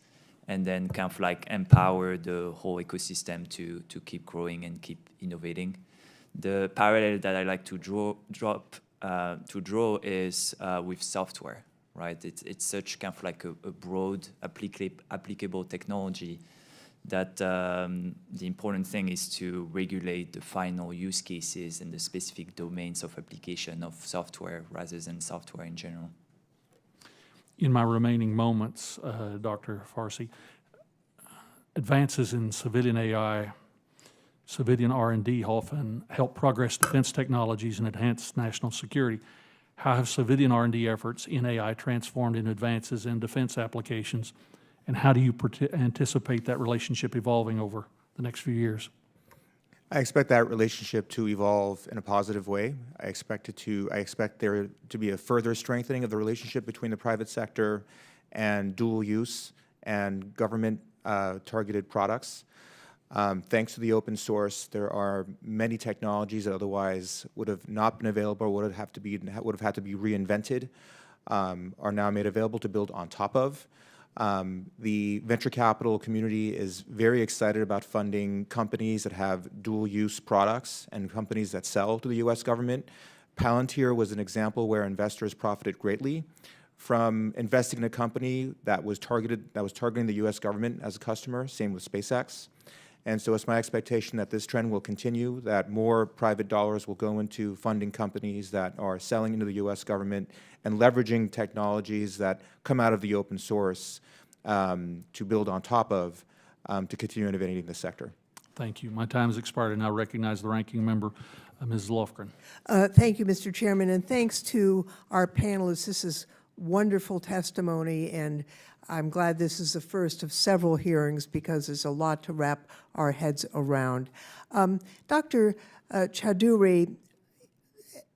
and then kind of like empower the whole ecosystem to keep growing and keep innovating. The parallel that I like to draw is with software, right? It's such kind of like a broad applicable technology that the important thing is to regulate the final use cases and the specific domains of application of software rather than software in general. In my remaining moments, Dr. Farsi, advances in civilian AI, civilian R&D often help progress defense technologies and enhance national security. How have civilian R&D efforts in AI transformed into advances in defense applications, and how do you anticipate that relationship evolving over the next few years? I expect that relationship to evolve in a positive way. I expect there to be a further strengthening of the relationship between the private sector and dual use and government targeted products. Thanks to the open source, there are many technologies that otherwise would have not been available, would have had to be reinvented, are now made available to build on top of. The venture capital community is very excited about funding companies that have dual-use products and companies that sell to the U.S. government. Palantir was an example where investors profited greatly from investing in a company that was targeting the U.S. government as a customer. Same with SpaceX. And so it's my expectation that this trend will continue, that more private dollars will go into funding companies that are selling into the U.S. government and leveraging technologies that come out of the open source to build on top of to continue innovating in the sector. Thank you. My time has expired, and I recognize the ranking member, Ms. Lofgren. Thank you, Mr. Chairman, and thanks to our panelists. This is wonderful testimony, and I'm glad this is the first of several hearings because there's a lot to wrap our heads around. Dr. Chaudhuri,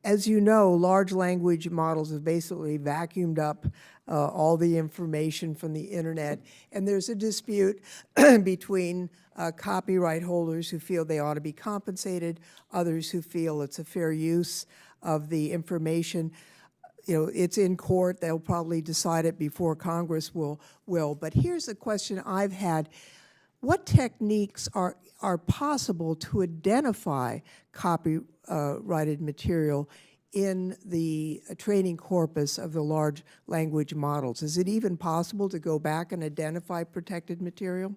as you know, large language models have basically vacuumed up all the information from the internet, and there's a dispute between copyright holders who feel they ought to be compensated, others who feel it's a fair use of the information. You know, it's in court. They'll probably decide it before Congress will. But here's a question I've had. What techniques are possible to identify copyrighted material in the training corpus of the large language models? Is it even possible to go back and identify protected material?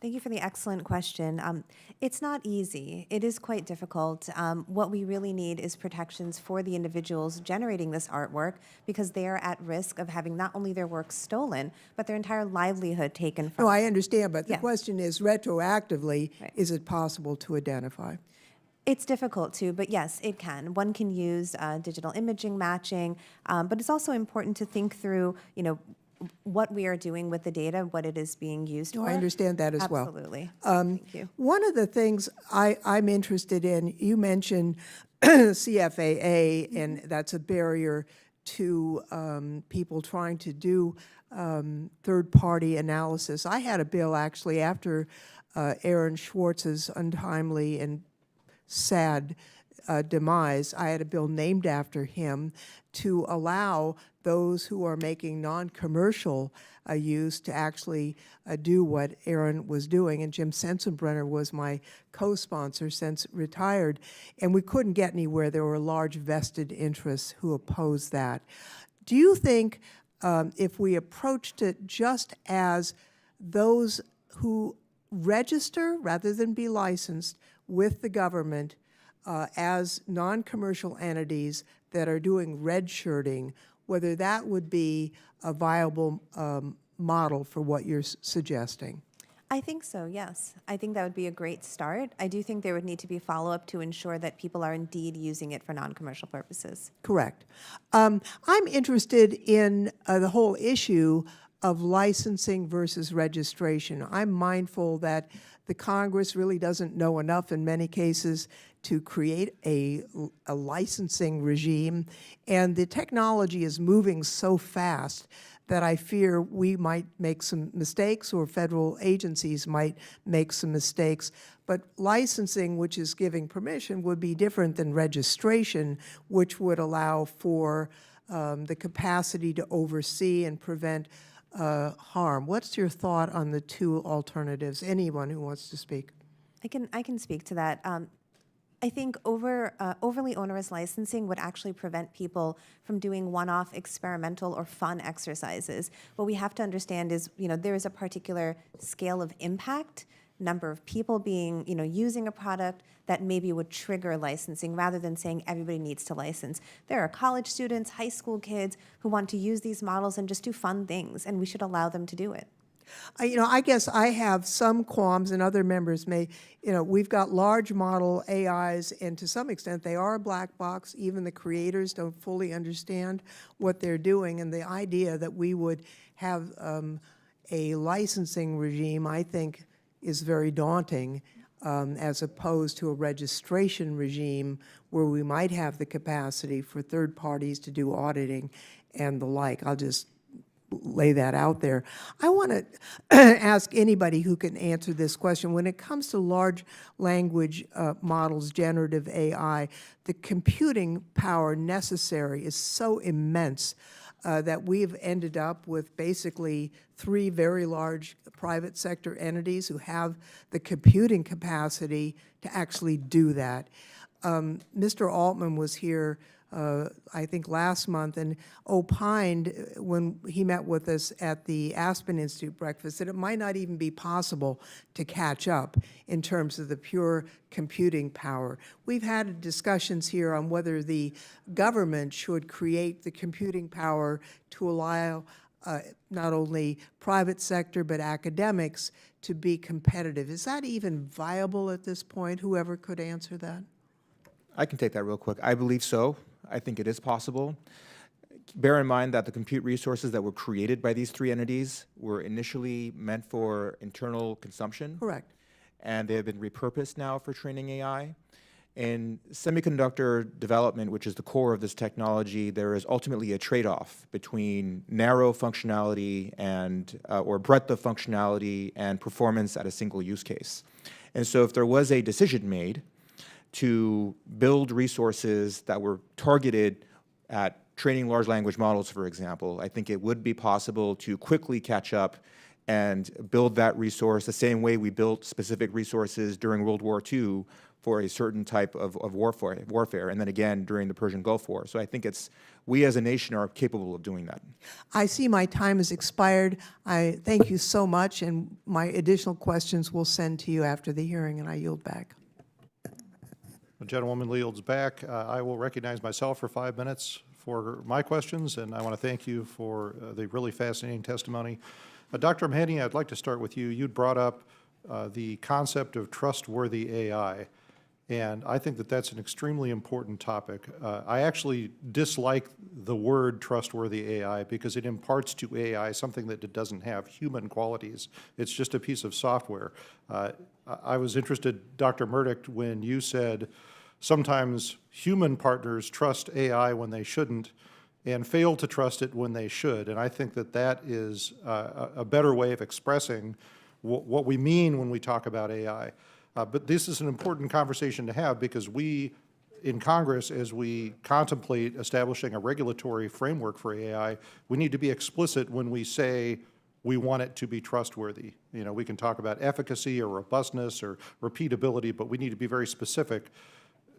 Thank you for the excellent question. It's not easy. It is quite difficult. What we really need is protections for the individuals generating this artwork because they are at risk of having not only their work stolen, but their entire livelihood taken from them. No, I understand, but the Yeah. question is retroactively, Right. is it possible to identify? It's difficult to, but yes, it can. One can use digital imaging matching, but it's also important to think through, what we are doing with the data, what it is being used No, for. I understand that as well. Absolutely. Thank you. One of the things I'm interested in, you mentioned CFAA, and that's a barrier to people trying to do third-party analysis. I had a bill actually after Aaron Schwartz's untimely and sad demise, I had a bill named after him to allow those who are making non-commercial use to actually do what Aaron was doing. And Jim Sensenbrenner was my co-sponsor since retired. And we couldn't get anywhere. There were large vested interests who opposed that. Do you think if we approached it just as those who register rather than be licensed with the government as non-commercial entities that are doing red shirting, whether that would be a viable model for what you're suggesting? I think so, yes. I think that would be a great start. I do think there would need to be follow-up to ensure that people are indeed using it for non-commercial purposes. Correct. I'm interested in the whole issue of licensing versus registration. I'm mindful that the Congress really doesn't know enough in many cases to create a licensing regime, and the technology is moving so fast that I fear we might make some mistakes, or federal agencies might make some mistakes. But licensing, which is giving permission, would be different than registration, which would allow for the capacity to oversee and prevent harm. What's your thought on the two alternatives? Anyone who wants to speak? I can speak to that. I think overly onerous licensing would actually prevent people from doing one-off experimental or fun exercises. What we have to understand is, there is a particular scale of impact, number of people being, using a product that maybe would trigger licensing rather than saying everybody needs to license. There are college students, high school kids who want to use these models and just do fun things, and we should allow them to do it. I guess I have some qualms, and other members may. We've got large model AIs, and to some extent they are a black box. Even the creators don't fully understand what they're doing, and the idea that we would have a licensing regime, I think, is very daunting, as opposed to a registration regime where we might have the capacity for third parties to do auditing and the like. I'll just lay that out there. I want to ask anybody who can answer this question. When it comes to large language models, generative AI, the computing power necessary is so immense that we've ended up with basically 3 very large private sector entities who have the computing capacity to actually do that. Mr. Altman was here I think last month, and opined when he met with us at the Aspen Institute breakfast that it might not even be possible to catch up in terms of the pure computing power. We've had discussions here on whether the government should create the computing power to allow not only private sector but academics to be competitive. Is that even viable at this point? Whoever could answer that? I can take that real quick. I believe so. I think it is possible. Bear in mind that the compute resources that were created by these 3 entities were initially meant for internal consumption. Correct. And they have been repurposed now for training AI. In semiconductor development, which is the core of this technology, there is ultimately a trade-off between narrow functionality and or breadth of functionality and performance at a single use case. And so if there was a decision made to build resources that were targeted at training large language models, for example, I think it would be possible to quickly catch up and build that resource the same way we built specific resources during World War II for a certain type of warfare, and then again during the Persian Gulf War. So I think we as a nation are capable of doing that. I see my time has expired. I thank you so much, and my additional questions we'll send to you after the hearing, and I yield back. The gentlewoman yields back. I will recognize myself for 5 minutes for my questions, and I want to thank you for the really fascinating testimony. Dr. Mahoney, I'd like to start with you. You'd brought up the concept of trustworthy AI, and I think that that's an extremely important topic. I actually dislike the word trustworthy AI because it imparts to AI something that it doesn't have, human qualities. It's just a piece of software. I was interested, Dr. Murdoch, when you said sometimes human partners trust AI when they shouldn't and fail to trust it when they should. And I think that that is a better way of expressing what we mean when we talk about AI. But this is an important conversation to have because we in Congress, as we contemplate establishing a regulatory framework for AI, we need to be explicit when we say we want it to be trustworthy. You know, we can talk about efficacy or robustness or repeatability, but we need to be very specific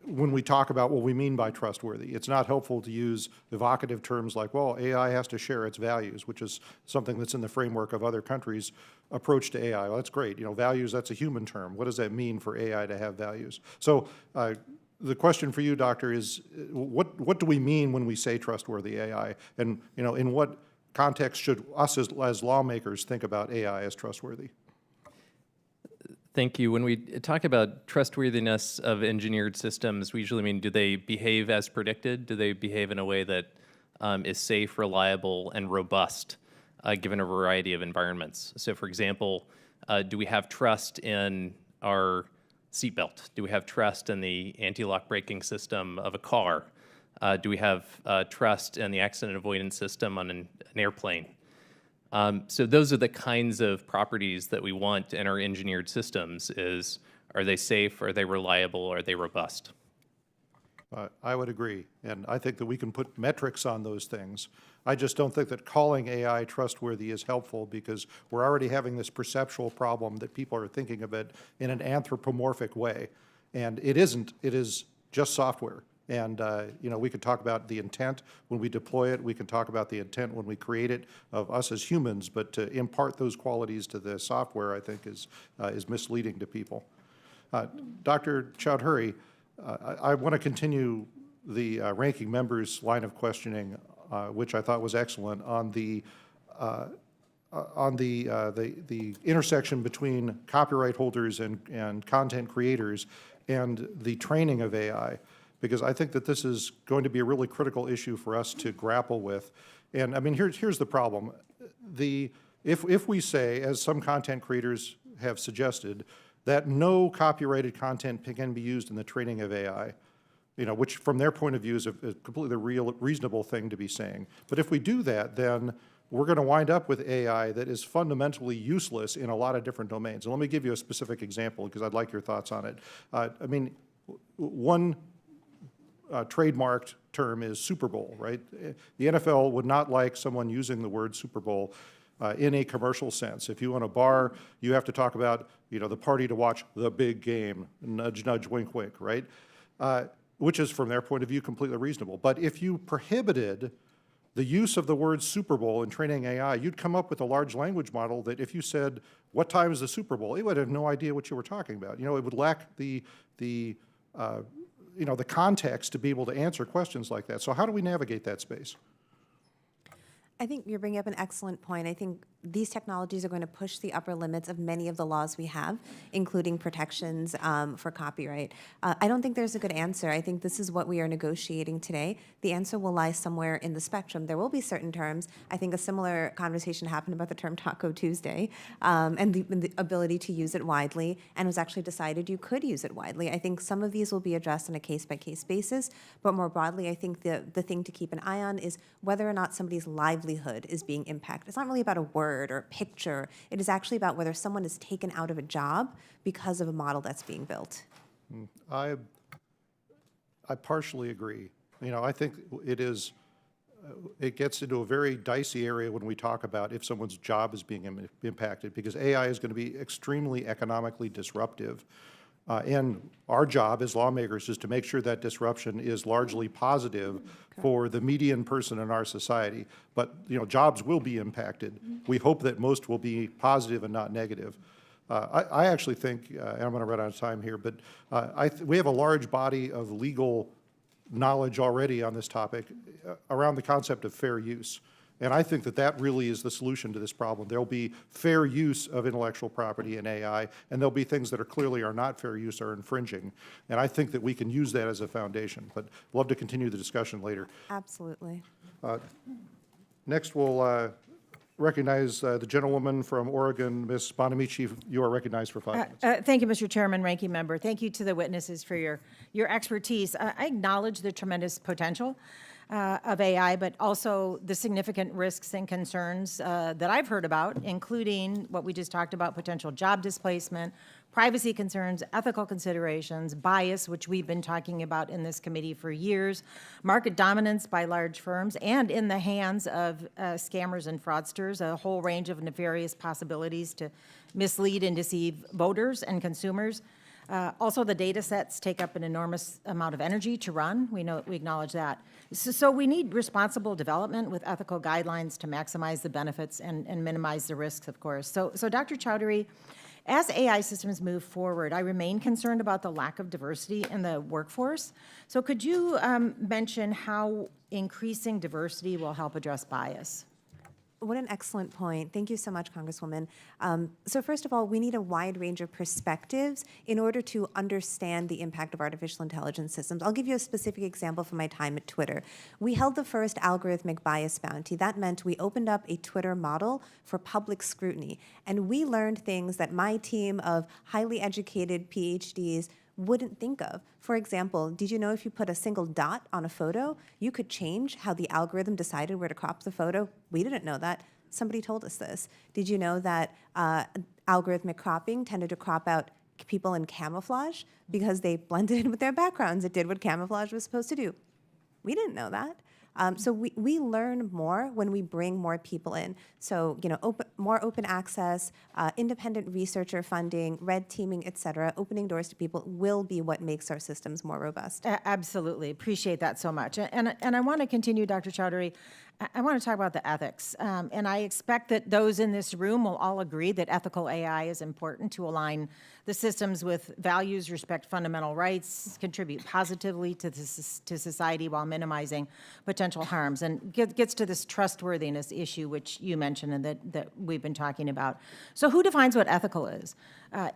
when we talk about what we mean by trustworthy. It's not helpful to use evocative terms like, well, AI has to share its values, which is something that's in the framework of other countries' approach to AI. Well, that's great. You know, values, that's a human term. What does that mean for AI to have values? So the question for you, Doctor, is what do we mean when we say trustworthy AI? And, you know, in what context should us as lawmakers think about AI as trustworthy? Thank you. When we talk about trustworthiness of engineered systems, we usually mean, do they behave as predicted? Do they behave in a way that is safe, reliable, and robust, given a variety of environments? So for example, do we have trust in our seatbelt? Do we have trust in the anti-lock braking system of a car? Do we have trust in the accident avoidance system on an airplane? So those are the kinds of properties that we want in our engineered systems is, are they safe, are they reliable, are they robust? I would agree, and I think that we can put metrics on those things. I just don't think that calling AI trustworthy is helpful because we're already having this perceptual problem that people are thinking of it in an anthropomorphic way, and it isn't. It is just software. And, you know, we could talk about the intent when we deploy it. We can talk about the intent when we create it of us as humans, but to impart those qualities to the software, I think, is misleading to people. Dr. Chowdhury, I want to continue the ranking member's line of questioning, which I thought was excellent, on the intersection between copyright holders and content creators and the training of AI, because I think that this is going to be a really critical issue for us to grapple with. And I mean, here's the problem. If we say, as some content creators have suggested, that no copyrighted content can be used in the training of AI, you know, which from their point of view is a completely reasonable thing to be saying. But if we do that, then we're going to wind up with AI that is fundamentally useless in a lot of different domains. And let me give you a specific example because I'd like your thoughts on it. I mean, one trademarked term is Super Bowl, right? The NFL would not like someone using the word Super Bowl in a commercial sense. If you own a bar, you have to talk about, you know, the party to watch the big game, nudge, nudge, wink, wink, right? Which is, from their point of view, completely reasonable. But if you prohibited the use of the word Super Bowl in training AI, you'd come up with a large language model that if you said, what time is the Super Bowl? It would have no idea what you were talking about. You know, it would lack the context to be able to answer questions like that. So how do we navigate that space? I think you're bringing up an excellent point. I think these technologies are going to push the upper limits of many of the laws we have, including protections for copyright. I don't think there's a good answer. I think this is what we are negotiating today. The answer will lie somewhere in the spectrum. There will be certain terms. I think a similar conversation happened about the term Taco Tuesday and the ability to use it widely, and it was actually decided you could use it widely. I think some of these will be addressed on a case-by-case basis, but more broadly, I think the thing to keep an eye on is whether or not somebody's livelihood is being impacted. It's not really about a word or a picture. It is actually about whether someone is taken out of a job because of a model that's being built. I partially agree. You know, I think it gets into a very dicey area when we talk about if someone's job is being impacted, because AI is going to be extremely economically disruptive. And our job as lawmakers is to make sure that disruption is largely positive for the median person in our society. But, you know, jobs will be impacted. We hope that most will be positive and not negative. I actually think, and I'm going to run out of time here, but we have a large body of legal knowledge already on this topic around the concept of fair use. And I think that that really is the solution to this problem. There'll be fair use of intellectual property in AI, and there'll be things that are clearly are not fair use or infringing. And I think that we can use that as a foundation. But I'd love to continue the discussion later. Absolutely. Next, we'll recognize the gentlewoman from Oregon, Ms. Bonamici. You are recognized for 5 minutes. Thank you, Mr. Chairman, Ranking Member. Thank you to the witnesses for your expertise. I acknowledge the tremendous potential of AI, but also the significant risks and concerns that I've heard about, including what we just talked about, potential job displacement, privacy concerns, ethical considerations, bias, which we've been talking about in this committee for years, market dominance by large firms, and in the hands of scammers and fraudsters, a whole range of nefarious possibilities to mislead and deceive voters and consumers. Also, the data sets take up an enormous amount of energy to run. We acknowledge that. So we need responsible development with ethical guidelines to maximize the benefits and minimize the risks, of course. So Dr. Chowdhury, as AI systems move forward, I remain concerned about the lack of diversity in the workforce. So could you mention how increasing diversity will help address bias? What an excellent point. Thank you so much, Congresswoman. So first of all, we need a wide range of perspectives in order to understand the impact of artificial intelligence systems. I'll give you a specific example from my time at Twitter. We held the first algorithmic bias bounty. That meant we opened up a Twitter model for public scrutiny, and we learned things that my team of highly educated PhDs wouldn't think of. For example, did you know if you put a single dot on a photo, you could change how the algorithm decided where to crop the photo? We didn't know that. Somebody told us this. Did you know that algorithmic cropping tended to crop out people in camouflage because they blended in with their backgrounds? It did what camouflage was supposed to do. We didn't know that. So we learn more when we bring more people in. So, more open access, independent researcher funding, red teaming, et cetera, opening doors to people will be what makes our systems more robust. Absolutely. Appreciate that so much. And I want to continue, Dr. Chowdhury. I want to talk about the ethics. And I expect that those in this room will all agree that ethical AI is important to align the systems with values, respect fundamental rights, contribute positively to society while minimizing potential harms. And gets to this trustworthiness issue, which you mentioned and that we've been talking about. So who defines what ethical is?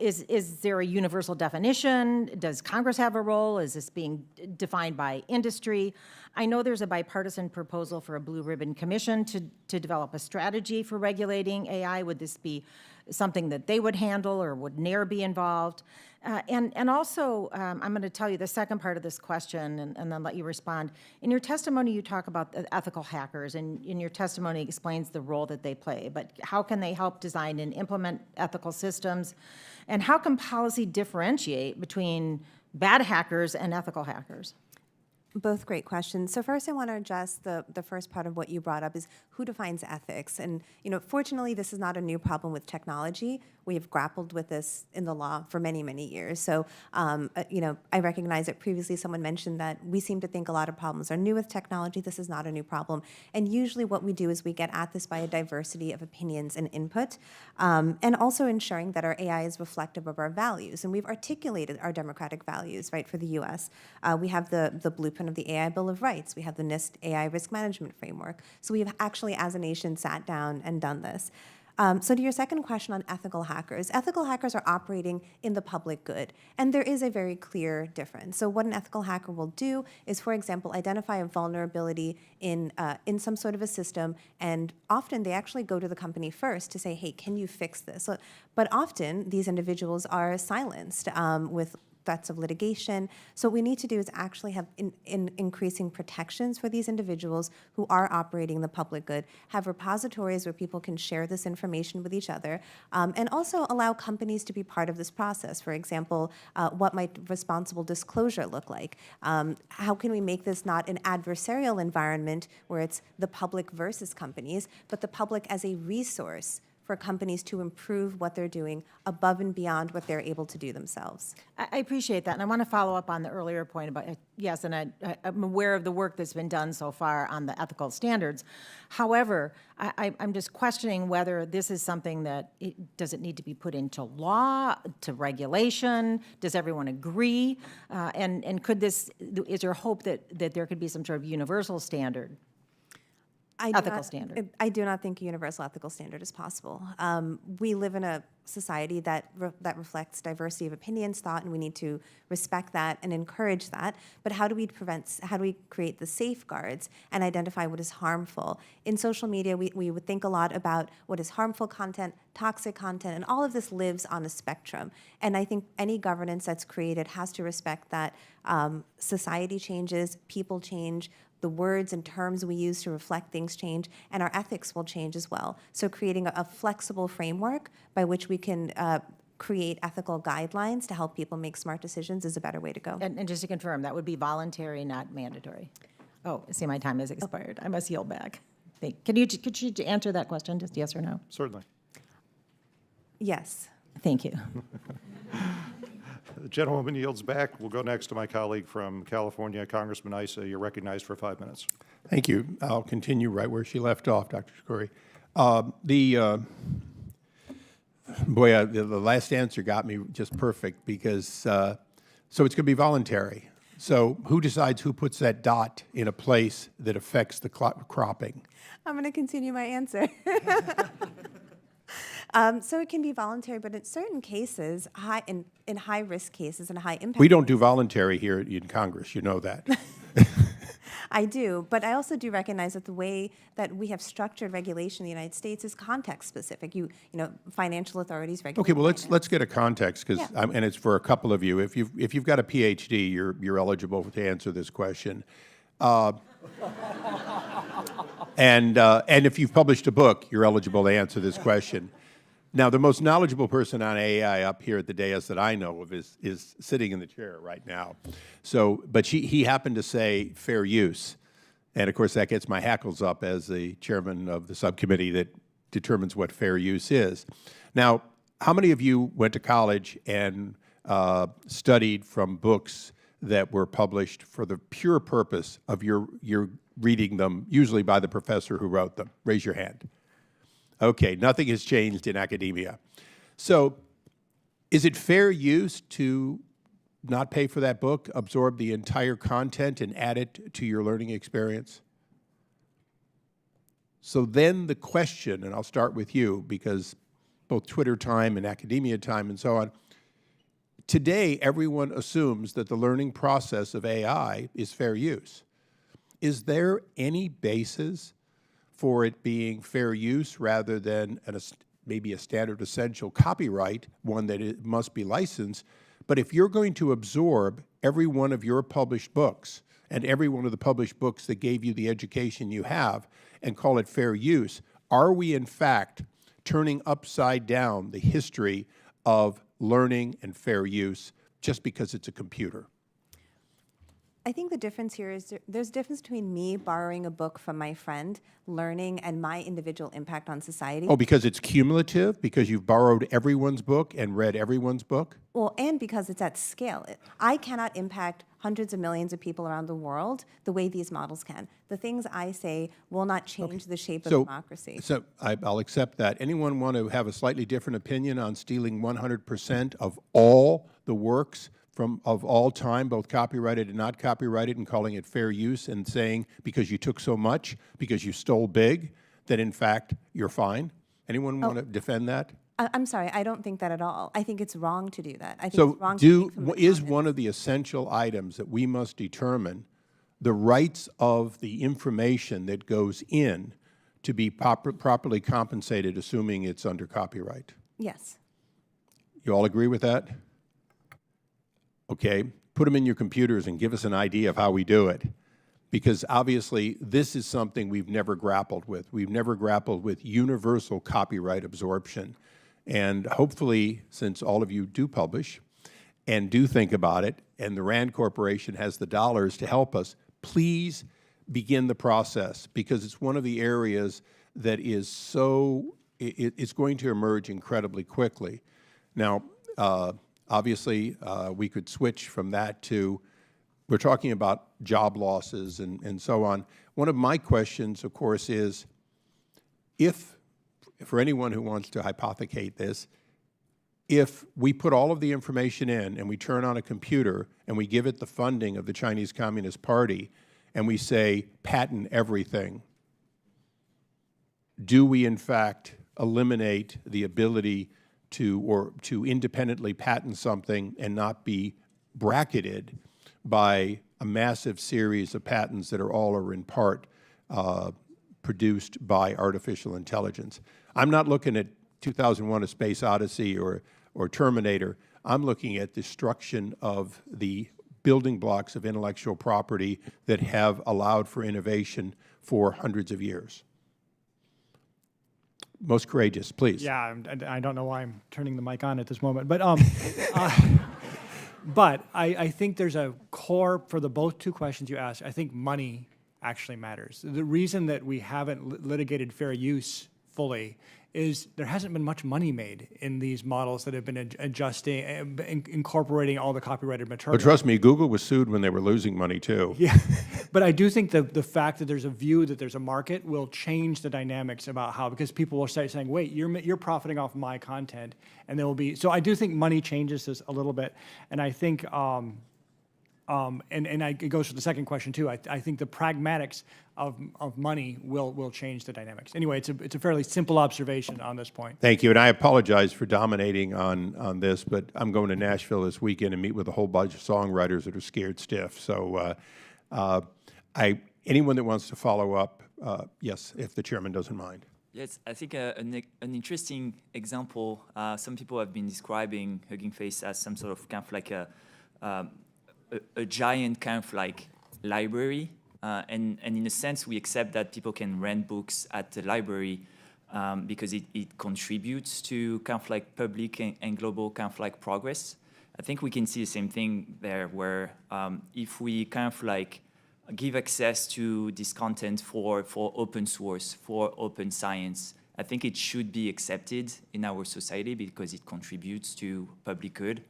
Is there a universal definition? Does Congress have a role? Is this being defined by industry? I know there's a bipartisan proposal for a blue ribbon commission to develop a strategy for regulating AI. Would this be something that they would handle, or would NARE be involved? And also, I'm going to tell you the second part of this question and then let you respond. In your testimony, you talk about ethical hackers, and in your testimony explains the role that they play. But how can they help design and implement ethical systems? And how can policy differentiate between bad hackers and ethical hackers? Both great questions. So first I want to address the first part of what you brought up is who defines ethics? And, fortunately, this is not a new problem with technology. We have grappled with this in the law for many, many years. So, I recognize that previously someone mentioned that we seem to think a lot of problems are new with technology. This is not a new problem. And usually what we do is we get at this by a diversity of opinions and input, and also ensuring that our AI is reflective of our values. And we've articulated our democratic values, right, for the U.S. We have the blueprint of the AI Bill of Rights. We have the NIST AI Risk Management Framework. So we've actually, as a nation, sat down and done this. So to your second question on ethical hackers are operating in the public good, and there is a very clear difference. So what an ethical hacker will do is, for example, identify a vulnerability in some sort of a system, and often they actually go to the company first to say, hey, can you fix this? But often these individuals are silenced with threats of litigation. So what we need to do is actually have increasing protections for these individuals who are operating the public good, have repositories where people can share this information with each other, and also allow companies to be part of this process. For example, what might responsible disclosure look like? How can we make this not an adversarial environment where it's the public versus companies, but the public as a resource for companies to improve what they're doing above and beyond what they're able to do themselves. I appreciate that, and I want to follow up on the earlier point about, yes, and I'm aware of the work that's been done so far on the ethical standards. However, I'm just questioning whether this is something that, does it need to be put into law, to regulation? Does everyone agree? And could this, is there hope that there could be some sort of universal standard? Ethical standard. I do not think a universal ethical standard is possible. We live in a society that reflects diversity of opinions, thought, and we need to respect that and encourage that. But how do we create the safeguards and identify what is harmful? In social media, we would think a lot about what is harmful content, toxic content, and all of this lives on a spectrum. And I think any governance that's created has to respect that society changes, people change, the words and terms we use to reflect things change, and our ethics will change as well. So creating a flexible framework by which we can create ethical guidelines to help people make smart decisions is a better way to go. And just to confirm, that would be voluntary, not mandatory? Oh, see, my time has expired. I must yield back. Could you answer that question, just yes or no? Certainly. Yes. Thank you. The gentlewoman yields back. We'll go next to my colleague from California, Congressman Issa. You're recognized for 5 minutes. Thank you. I'll continue right where she left off, Dr. Shkoury. The last answer got me just perfect because, so it's going to be voluntary. So who decides who puts that dot in a place that affects the cropping? I'm going to continue my answer. So it can be voluntary, but in certain cases, in high-risk cases and high-impact. We don't do voluntary here in Congress, you know that. I do, but I also do recognize that the way that we have structured regulation in the United States is context-specific. You know, financial authorities regulate. Okay, well, finance. let's get a context, because, Yeah. and it's for a couple of you. If you've got a PhD, you're eligible to answer this question. And if you've published a book, you're eligible to answer this question. Now, the most knowledgeable person on AI up here at the dais that I know of is sitting in the chair right now. So, but he happened to say fair use. And of course, that gets my hackles up as the chairman of the subcommittee that determines what fair use is. Now, how many of you went to college and studied from books that were published for the pure purpose of your reading them, usually by the professor who wrote them? Raise your hand. Okay, nothing has changed in academia. So is it fair use to not pay for that book, absorb the entire content, and add it to your learning experience? So then the question, and I'll start with you, because both Twitter time and academia time and so on, today everyone assumes that the learning process of AI is fair use. Is there any basis for it being fair use rather than maybe a standard essential copyright, one that it must be licensed? But if you're going to absorb every one of your published books and every one of the published books that gave you the education you have and call it fair use, are we in fact turning upside down the history of learning and fair use just because it's a computer? I think the difference here is there's a difference between me borrowing a book from my friend, learning, and my individual impact on society. Oh, because it's cumulative? Because you've borrowed everyone's book and read everyone's book? Well, and because it's at scale. I cannot impact hundreds of millions of people around the world the way these models can. The things I say will not change the shape of democracy. So I'll accept that. Anyone want to have a slightly different opinion on stealing 100% of all the works of all time, both copyrighted and not copyrighted, and calling it fair use and saying because you took so much, because you stole big, that in fact you're fine? Anyone want to defend that? I'm sorry, I don't think that at all. I think it's wrong to do that. I think So it's wrong to take from the is content. one of the essential items that we must determine the rights of the information that goes in to be properly compensated, assuming it's under copyright? Yes. You all agree with that? Okay, put them in your computers and give us an idea of how we do it. Because obviously, this is something we've never grappled with. We've never grappled with universal copyright absorption. And hopefully, since all of you do publish and do think about it, and the RAND Corporation has the dollars to help us, please begin the process, because it's one of the areas that is so, it's going to emerge incredibly quickly. Now, obviously, we could switch from that to, we're talking about job losses and so on. One of my questions, of course, is if, for anyone who wants to hypothecate this, if we put all of the information in and we turn on a computer and we give it the funding of the Chinese Communist Party and we say, patent everything, do we in fact eliminate the ability to independently patent something and not be bracketed by a massive series of patents that are all or in part produced by artificial intelligence? I'm not looking at 2001: A Space Odyssey or Terminator. I'm looking at destruction of the building blocks of intellectual property that have allowed for innovation for hundreds of years. most courageous, please. Yeah, I don't know why I'm turning the mic on at this moment, but but I think there's a core for the both two questions you asked. I think money actually matters. The reason that we haven't litigated fair use fully is there hasn't been much money made in these models that have been adjusting, incorporating all the copyrighted material. But trust me, Google was sued when they were losing money too. Yeah, but I do think the fact that there's a view that there's a market will change the dynamics about how, because people will start saying, wait, you're profiting off my content, and there will be, so I do think money changes this a little bit, and I think, it goes to the second question too, I think the pragmatics of money will change the dynamics. Anyway, it's a fairly simple observation on this point. Thank you, and I apologize for dominating on this, but I'm going to Nashville this weekend and meet with a whole bunch of songwriters that are scared stiff. So anyone that wants to follow up, yes, if the chairman doesn't mind. Yes, I think an interesting example, some people have been describing Hugging Face as some sort of kind of like a giant kind of like library. And in a sense, we accept that people can rent books at the library because it contributes to kind of like public and global kind of like progress. I think we can see the same thing there where if we kind of like give access to this content for open source, for open science, I think it should be accepted in our society because it contributes to public good.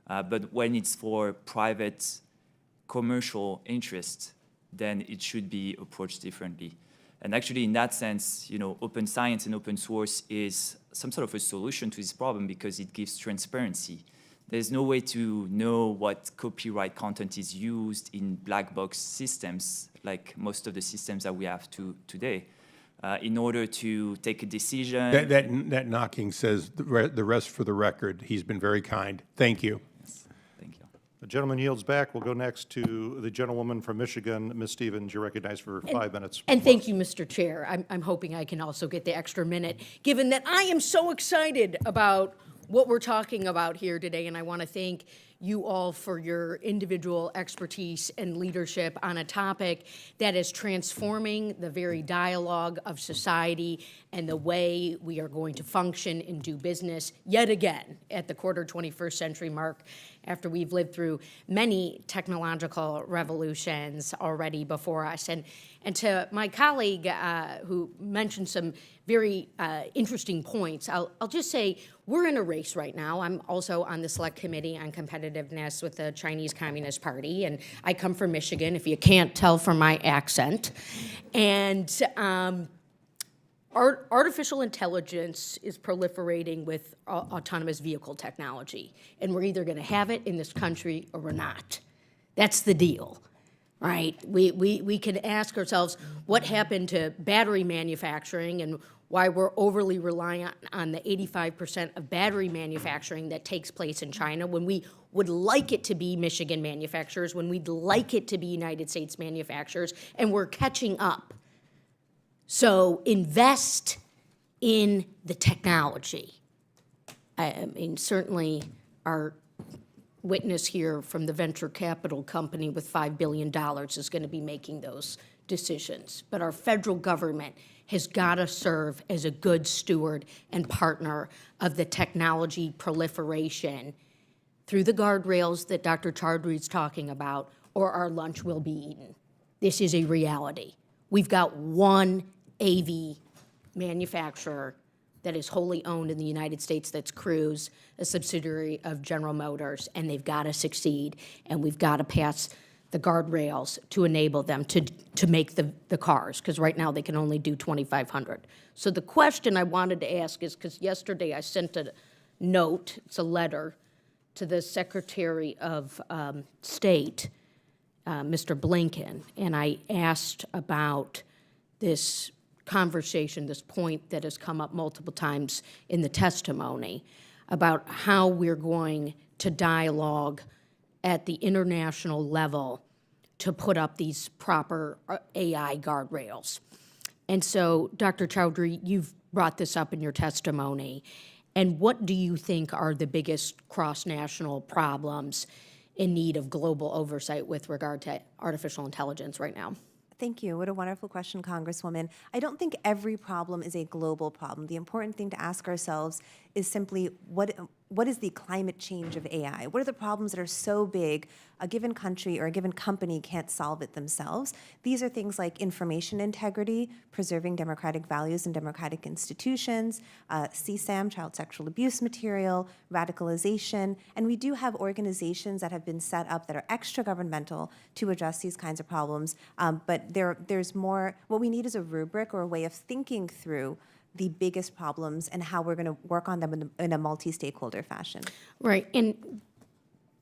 But when it's for private commercial interest, then it should be approached differently. And actually, in that sense, you know, open science and open source is some sort of a solution to this problem because it gives transparency. There's no way to know what copyright content is used in black box systems, like most of the systems that we have today. In order to take a decision. That knocking says the rest for the record. He's been very kind. Thank you. Yes, thank you. The gentleman yields back. We'll go next to the gentlewoman from Michigan, Ms. Stevens. You're recognized for 5 minutes. And thank you, Mr. Chair. I'm hoping I can also get the extra minute, given that I am so excited about what we're talking about here today, and I want to thank you all for your individual expertise and leadership on a topic that is transforming the very dialogue of society and the way we are going to function and do business yet again at the quarter 21st century mark after we've lived through many technological revolutions already before us. And to my colleague who mentioned some very interesting points, I'll just say we're in a race right now. I'm also on the Select Committee on Competitiveness with the Chinese Communist Party, and I come from Michigan, if you can't tell from my accent. And artificial intelligence is proliferating with autonomous vehicle technology, and we're either going to have it in this country or we're not. That's the deal, right? We can ask ourselves what happened to battery manufacturing and why we're overly reliant on the 85% of battery manufacturing that takes place in China when we would like it to be Michigan manufacturers, when we'd like it to be United States manufacturers, and we're catching up. So invest in the technology. I mean, certainly our witness here from the venture capital company with $5 billion is going to be making those decisions. But our federal government has got to serve as a good steward and partner of the technology proliferation through the guardrails that Dr. Chaudhry is talking about, or our lunch will be eaten. This is a reality. We've got one AV manufacturer that is wholly owned in the United States, that's Cruise, a subsidiary of General Motors, and they've got to succeed, and we've got to pass the guardrails to enable them to make the cars, because right now they can only do 2,500. So the question I wanted to ask is, because yesterday I sent a note, it's a letter, to the Secretary of State, Mr. Blinken, and I asked about this conversation, this point that has come up multiple times in the testimony about how we're going to dialogue at the international level to put up these proper AI guardrails. And so, Dr. Chaudhry, you've brought this up in your testimony. And what do you think are the biggest cross-national problems in need of global oversight with regard to artificial intelligence right now? Thank you. What a wonderful question, Congresswoman. I don't think every problem is a global problem. The important thing to ask ourselves is simply what is the climate change of AI? What are the problems that are so big a given country or a given company can't solve it themselves? These are things like information integrity, preserving democratic values and democratic institutions, CSAM, child sexual abuse material, radicalization, and we do have organizations that have been set up that are extra-governmental to address these kinds of problems, but there's more. What we need is a rubric or a way of thinking through the biggest problems and how we're going to work on them in a multi-stakeholder fashion. Right, and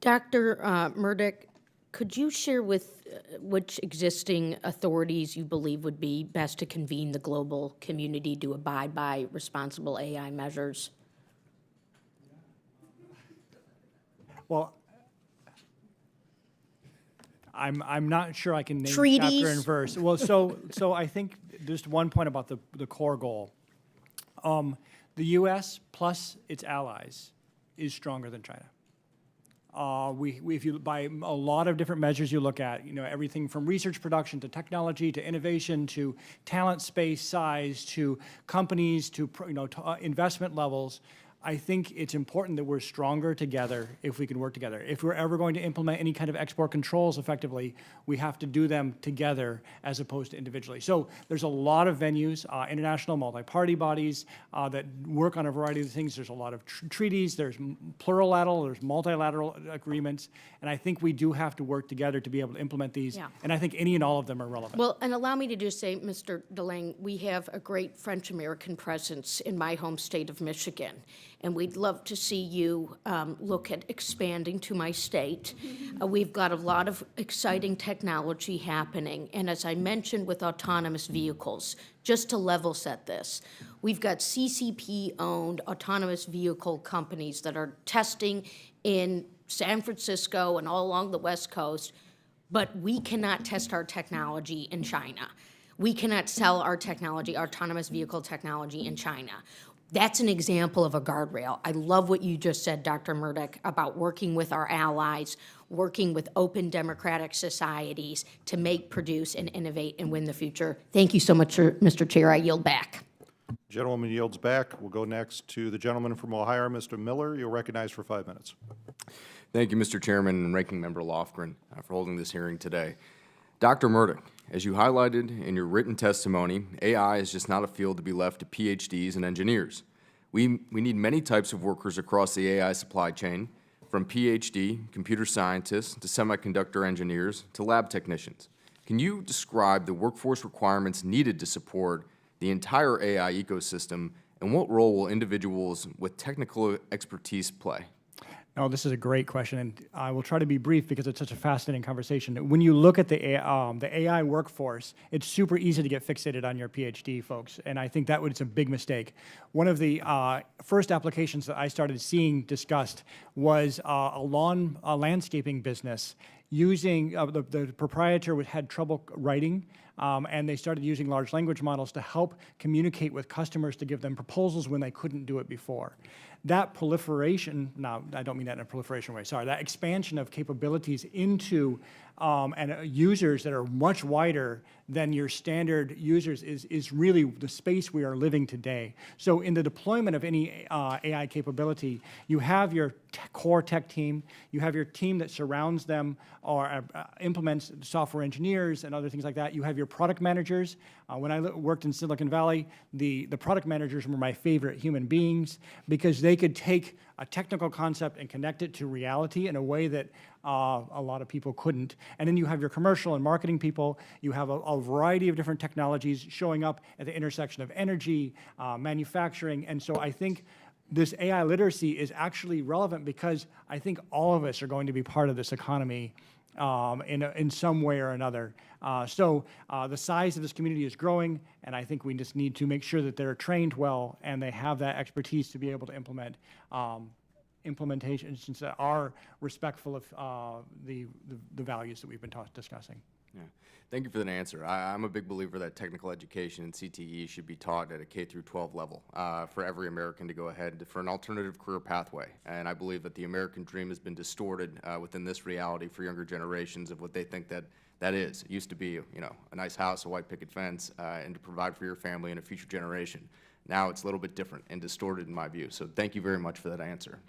Dr. Murdoch, could you share with which existing authorities you believe would be best to convene the global community to abide by responsible AI measures? Well, I'm not sure I can name chapter Treaties? and verse. Well, so I think just one point about the core goal. The U.S. plus its allies is stronger than China. If you, by a lot of different measures you look at, everything from research production to technology to innovation to talent space size to companies to investment levels, I think it's important that we're stronger together if we can work together. If we're ever going to implement any kind of export controls effectively, we have to do them together as opposed to individually. So there's a lot of venues, international multi-party bodies that work on a variety of things. There's a lot of treaties, there's plurilateral, there's multilateral agreements, and I think we do have to work together to be able to implement these, Yeah. and I think any and all of them are relevant. Well, and allow me to just say, Mr. DeLange, we have a great French-American presence in my home state of Michigan, and we'd love to see you look at expanding to my state. We've got a lot of exciting technology happening, and as I mentioned with autonomous vehicles, just to level set this, we've got CCP-owned autonomous vehicle companies that are testing in San Francisco and all along the West Coast, but we cannot test our technology in China. We cannot sell our technology, our autonomous vehicle technology in China. That's an example of a guardrail. I love what you just said, Dr. Murdoch, about working with our allies, working with open democratic societies to make, produce, and innovate and win the future. Thank you so much, Mr. Chair. I yield back. Gentlewoman yields back. We'll go next to the gentleman from Ohio, Mr. Miller. You're recognized for 5 minutes. Thank you, Mr. Chairman and Ranking Member Lofgren, for holding this hearing today. Dr. Murdoch, as you highlighted in your written testimony, AI is just not a field to be left to PhDs and engineers. We need many types of workers across the AI supply chain, from PhD, computer scientists, to semiconductor engineers, to lab technicians. Can you describe the workforce requirements needed to support the entire AI ecosystem, and what role will individuals with technical expertise play? No, this is a great question, and I will try to be brief because it's such a fascinating conversation. When you look at the AI workforce, it's super easy to get fixated on your PhD folks, and I think it's a big mistake. One of the first applications that I started seeing discussed was a landscaping business using, the proprietor had trouble writing, and they started using large language models to help communicate with customers to give them proposals when they couldn't do it before. That proliferation, no, I don't mean that in a proliferation way, sorry, that expansion of capabilities into users that are much wider than your standard users is really the space we are living today. So in the deployment of any AI capability, you have your core tech team, you have your team that surrounds them or implements software engineers and other things like that. You have your product managers. When I worked in Silicon Valley, the product managers were my favorite human beings because they could take a technical concept and connect it to reality in a way that a lot of people couldn't. And then you have your commercial and marketing people. You have a variety of different technologies showing up at the intersection of energy, manufacturing. And so I think this AI literacy is actually relevant because I think all of us are going to be part of this economy in some way or another. So the size of this community is growing, and I think we just need to make sure that they're trained well and they have that expertise to be able to implement implementations that are respectful of the values that we've been discussing. Yeah. Thank you for that answer. I'm a big believer that technical education and CTE should be taught at a K through 12 level for every American to go ahead for an alternative career pathway. And I believe that the American dream has been distorted within this reality for younger generations of what they think that is. It used to be, you know, a nice house, a white picket fence, and to provide for your family and a future generation. Now it's a little bit different and distorted in my view. So thank you very much for that answer.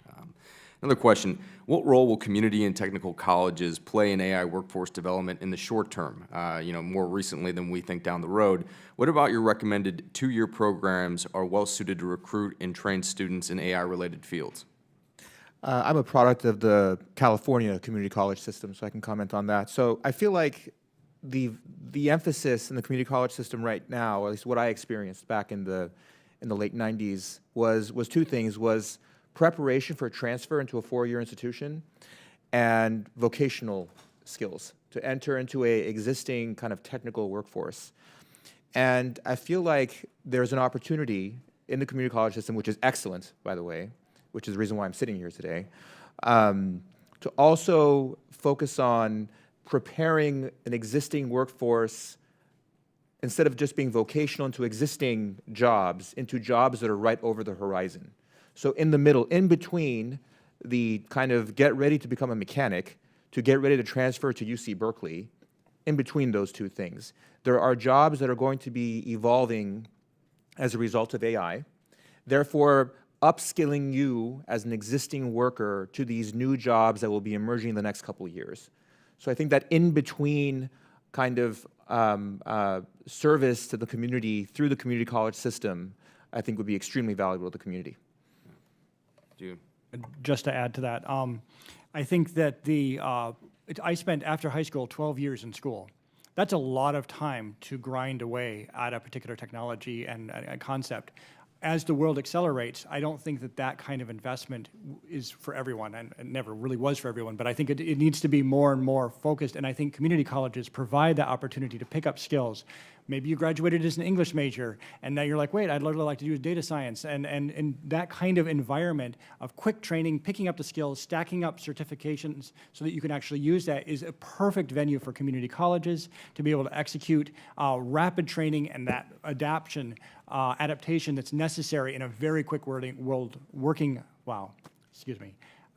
Another question, what role will community and technical colleges play in AI workforce development in the short term, you know, more recently than we think down the road? What about your recommended 2-year programs are well suited to recruit and train students in AI-related fields? I'm a product of the California community college system, so I can comment on that. So I feel like the emphasis in the community college system right now, at least what I experienced back in the late 90s, was two things: was preparation for transfer into a 4-year institution and vocational skills to enter into a existing kind of technical workforce. And I feel like there's an opportunity in the community college system, which is excellent, by the way, which is the reason why I'm sitting here today, to also focus on preparing an existing workforce instead of just being vocational into existing jobs, into jobs that are right over the horizon. So in the middle, in between the kind of get ready to become a mechanic to get ready to transfer to UC Berkeley, in between those two things, there are jobs that are going to be evolving as a result of AI. Therefore, upskilling you as an existing worker to these new jobs that will be emerging in the next couple of years. So I think that in between kind of service to the community through the community college system, I think would be extremely valuable to the community. Just to add to that, I think that I spent, after high school, 12 years in school. That's a lot of time to grind away at a particular technology and a concept. As the world accelerates, I don't think that kind of investment is for everyone, and it never really was for everyone, but I think it needs to be more and more focused, and I think community colleges provide that opportunity to pick up skills. Maybe you graduated as an English major, and now you're like, wait, I'd really like to do data science, and that kind of environment of quick training, picking up the skills, stacking up certifications so that you can actually use that is a perfect venue for community colleges to be able to execute rapid training and that adaptation that's necessary in a very quick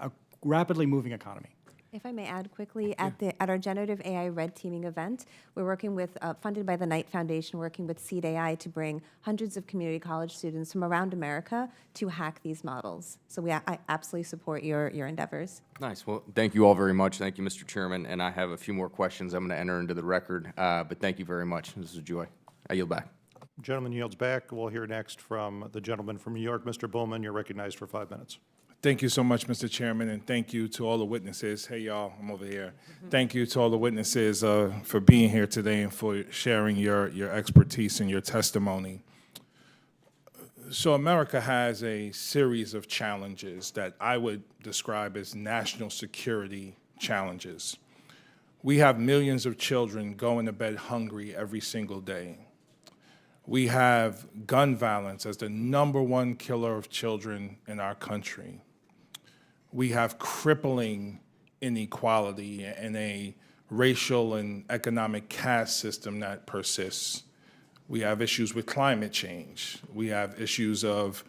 a rapidly moving economy. If I may add quickly, at our Generative AI Red Teaming event, we're working with, funded by the Knight Foundation, working with Seed AI to bring hundreds of community college students from around America to hack these models. So I absolutely support your endeavors. Nice. Well, thank you all very much. Thank you, Mr. Chairman. And I have a few more questions I'm going to enter into the record, but thank you very much. This is a joy. I yield back. Gentleman yields back. We'll hear next from the gentleman from New York, Mr. Bowman. You're recognized for 5 minutes. Thank you so much, Mr. Chairman, and thank you to all the witnesses. Hey, y'all, I'm over here. Thank you to all the witnesses for being here today and for sharing your expertise and your testimony. So America has a series of challenges that I would describe as national security challenges. We have millions of children going to bed hungry every single day. We have gun violence as the #1 killer of children in our country. We have crippling inequality and a racial and economic caste system that persists. We have issues with climate change. We have issues of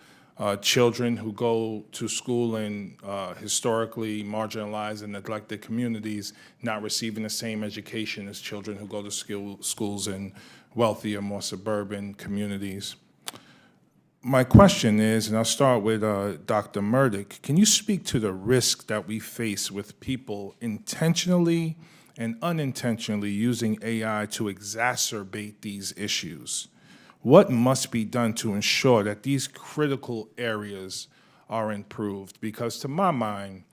children who go to school in historically marginalized and neglected communities not receiving the same education as children who go to schools in wealthier, more suburban communities. My question is, and I'll start with Dr. Murdock, can you speak to the risk that we face with people intentionally and unintentionally using AI to exacerbate these issues? What must be done to ensure that these critical areas are improved? Because to my mind,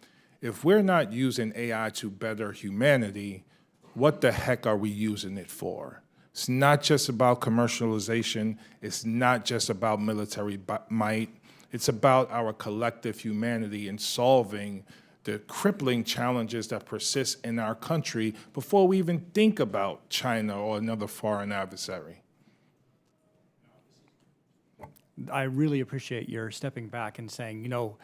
if we're not using AI to better humanity, what the heck are we using it for? It's not just about commercialization. It's not just about military might. It's about our collective humanity in solving the crippling challenges that persist in our country before we even think about China or another foreign adversary. I really appreciate your stepping back and saying, you know,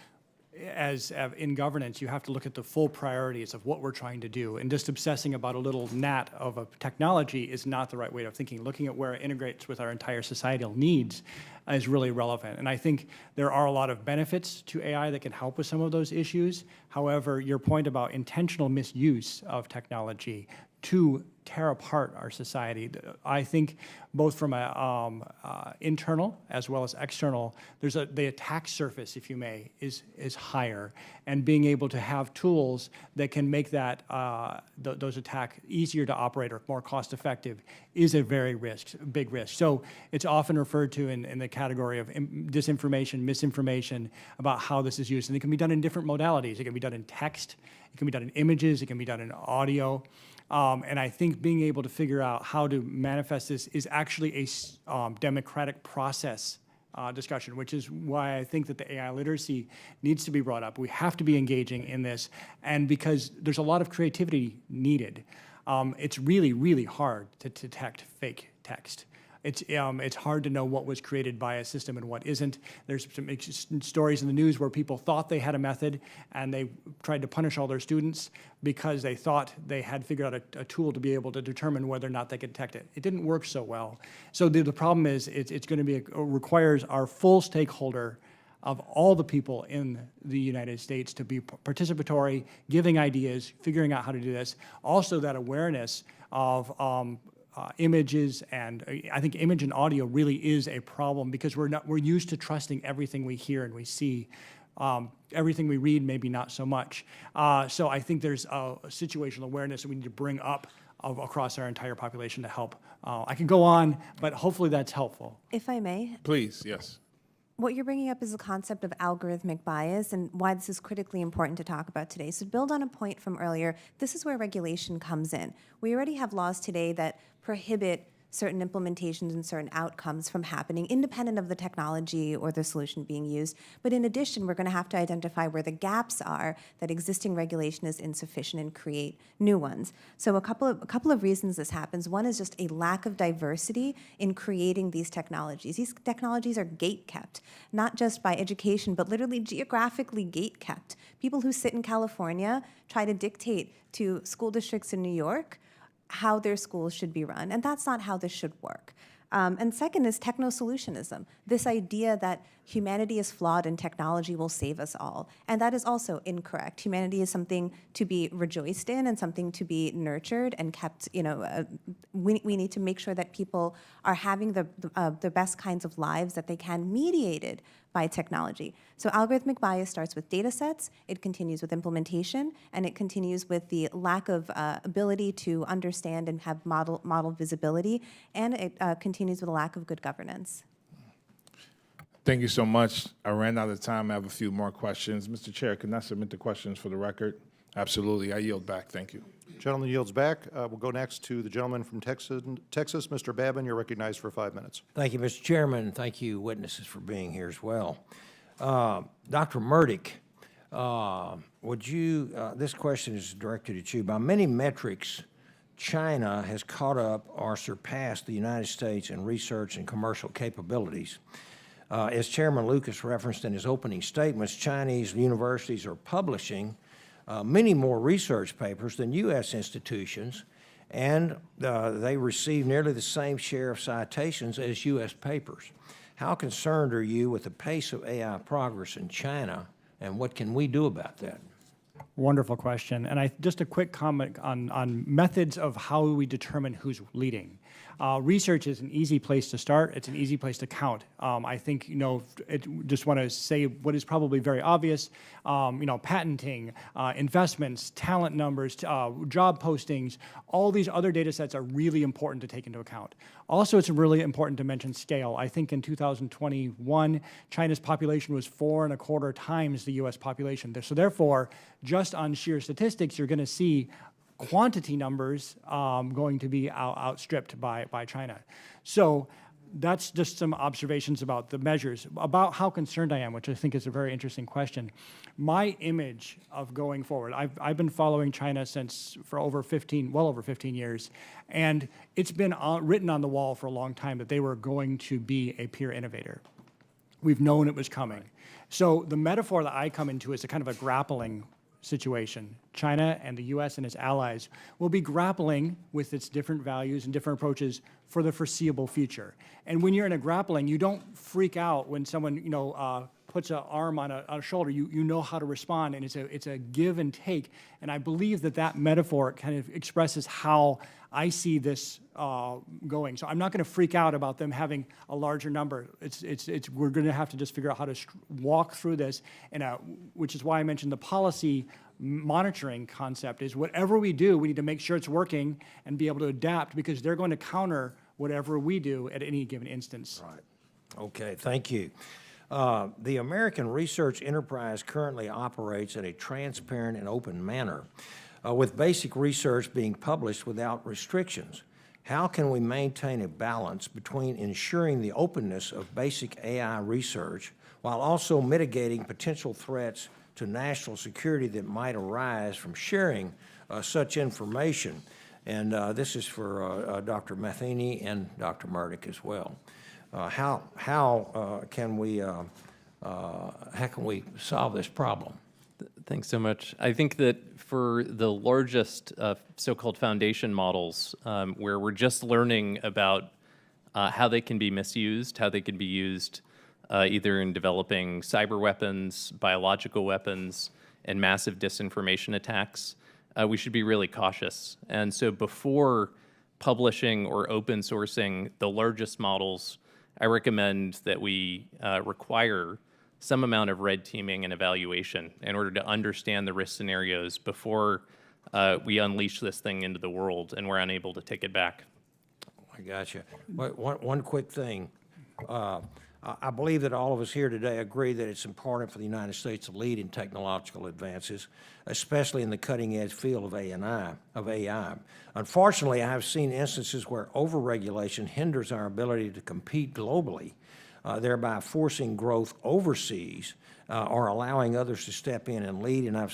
in governance, you have to look at the full priorities of what we're trying to do. And just obsessing about a little gnat of a technology is not the right way of thinking. Looking at where it integrates with our entire societal needs is really relevant. And I think there are a lot of benefits to AI that can help with some of those issues. However, your point about intentional misuse of technology to tear apart our society, I think both from a internal as well as external, the attack surface, if you may, is higher, and being able to have tools that can make that those attacks easier to operate or more cost effective is a very big risk. So it's often referred to in the category of disinformation, misinformation about how this is used, and it can be done in different modalities. It can be done in text, it can be done in images, it can be done in audio. And I think being able to figure out how to manifest this is actually a democratic process discussion, which is why I think that the AI literacy needs to be brought up. We have to be engaging in this, and because there's a lot of creativity needed. It's really, really hard to detect fake text. It's hard to know what was created by a system and what isn't. There's some stories in the news where people thought they had a method and they tried to punish all their students because they thought they had figured out a tool to be able to determine whether or not they could detect it. It didn't work so well. So the problem is it's going to be requires our full stakeholder of all the people in the United States to be participatory, giving ideas, figuring out how to do this. Also that awareness of images, and I think image and audio really is a problem because we're used to trusting everything we hear and we see. Everything we read, maybe not so much. So I think there's a situational awareness that we need to bring up across our entire population to help. I can go on, but hopefully that's helpful. If I may, Please, yes. what you're bringing up is the concept of algorithmic bias and why this is critically important to talk about today. So to build on a point from earlier, this is where regulation comes in. We already have laws today that prohibit certain implementations and certain outcomes from happening independent of the technology or the solution being used. But in addition, we're going to have to identify where the gaps are that existing regulation is insufficient and create new ones. So a couple of reasons this happens. One is just a lack of diversity in creating these technologies. These technologies are gate-kept, not just by education, but literally geographically gate-kept. People who sit in California try to dictate to school districts in New York how their schools should be run, and that's not how this should work. And second is techno-solutionism, this idea that humanity is flawed and technology will save us all. And that is also incorrect. Humanity is something to be rejoiced in and something to be nurtured and kept, we need to make sure that people are having the best kinds of lives that they can, mediated by technology. So algorithmic bias starts with data sets, it continues with implementation, and it continues with the lack of ability to understand and have model visibility, and it continues with a lack of good governance. Thank you so much. I ran out of time. I have a few more questions. Mr. Chair, can I submit the questions for the record? Absolutely. I yield back. Thank you. Gentleman yields back. We'll go next to the gentleman from Texas. Mr. Babin, you're recognized for 5 minutes. Thank you, Mr. Chairman. Thank you, witnesses, for being here as well. Dr. Murdock, this question is directed at you. By many metrics, China has caught up or surpassed the United States in research and commercial capabilities. As Chairman Lucas referenced in his opening statements, Chinese universities are publishing many more research papers than U.S. institutions, and they receive nearly the same share of citations as U.S. papers. How concerned are you with the pace of AI progress in China, and what can we do about that? Wonderful question. And just a quick comment on methods of how we determine who's leading. Research is an easy place to start. It's an easy place to count. I think, just want to say what is probably very obvious, patenting, investments, talent numbers, job postings, all these other data sets are really important to take into account. Also, it's really important to mention scale. I think in 2021, China's population was 4.25 times the U.S. population. So therefore, just on sheer statistics, you're going to see quantity numbers going to be outstripped by China. So that's just some observations about the measures. About how concerned I am, which I think is a very interesting question. My image of going forward, I've been following China for well over 15 years, and it's been written on the wall for a long time that they were going to be a peer innovator. We've known it was coming. So the metaphor that I come into is a kind of a grappling situation. China and the U.S. and its allies will be grappling with its different values and different approaches for the foreseeable future. And when you're in a grappling, you don't freak out when someone, puts an arm on a shoulder. You know how to respond, and it's a give and take. And I believe that metaphor kind of expresses how I see this going. So I'm not going to freak out about them having a larger number. We're going to have to just figure out how to walk through this, which is why I mentioned the policy monitoring concept is whatever we do, we need to make sure it's working and be able to adapt, because they're going to counter whatever we do at any given instance. Right. Okay, thank you. The American research enterprise currently operates in a transparent and open manner, with basic research being published without restrictions. How can we maintain a balance between ensuring the openness of basic AI research while also mitigating potential threats to national security that might arise from sharing such information? And this is for Dr. Matheny and Dr. Murdock as well. How can we solve this problem? Thanks so much. I think that for the largest so-called foundation models, where we're just learning about how they can be misused, how they can be used either in developing cyber weapons, biological weapons, and massive disinformation attacks, we should be really cautious. And so before publishing or open sourcing the largest models, I recommend that we require some amount of red teaming and evaluation in order to understand the risk scenarios before we unleash this thing into the world and we're unable to take it back. I got you. One quick thing. I believe that all of us here today agree that it's important for the United States to lead in technological advances, especially in the cutting-edge field of AI. Unfortunately, I have seen instances where overregulation hinders our ability to compete globally, thereby forcing growth overseas or allowing others to step in and lead. And I've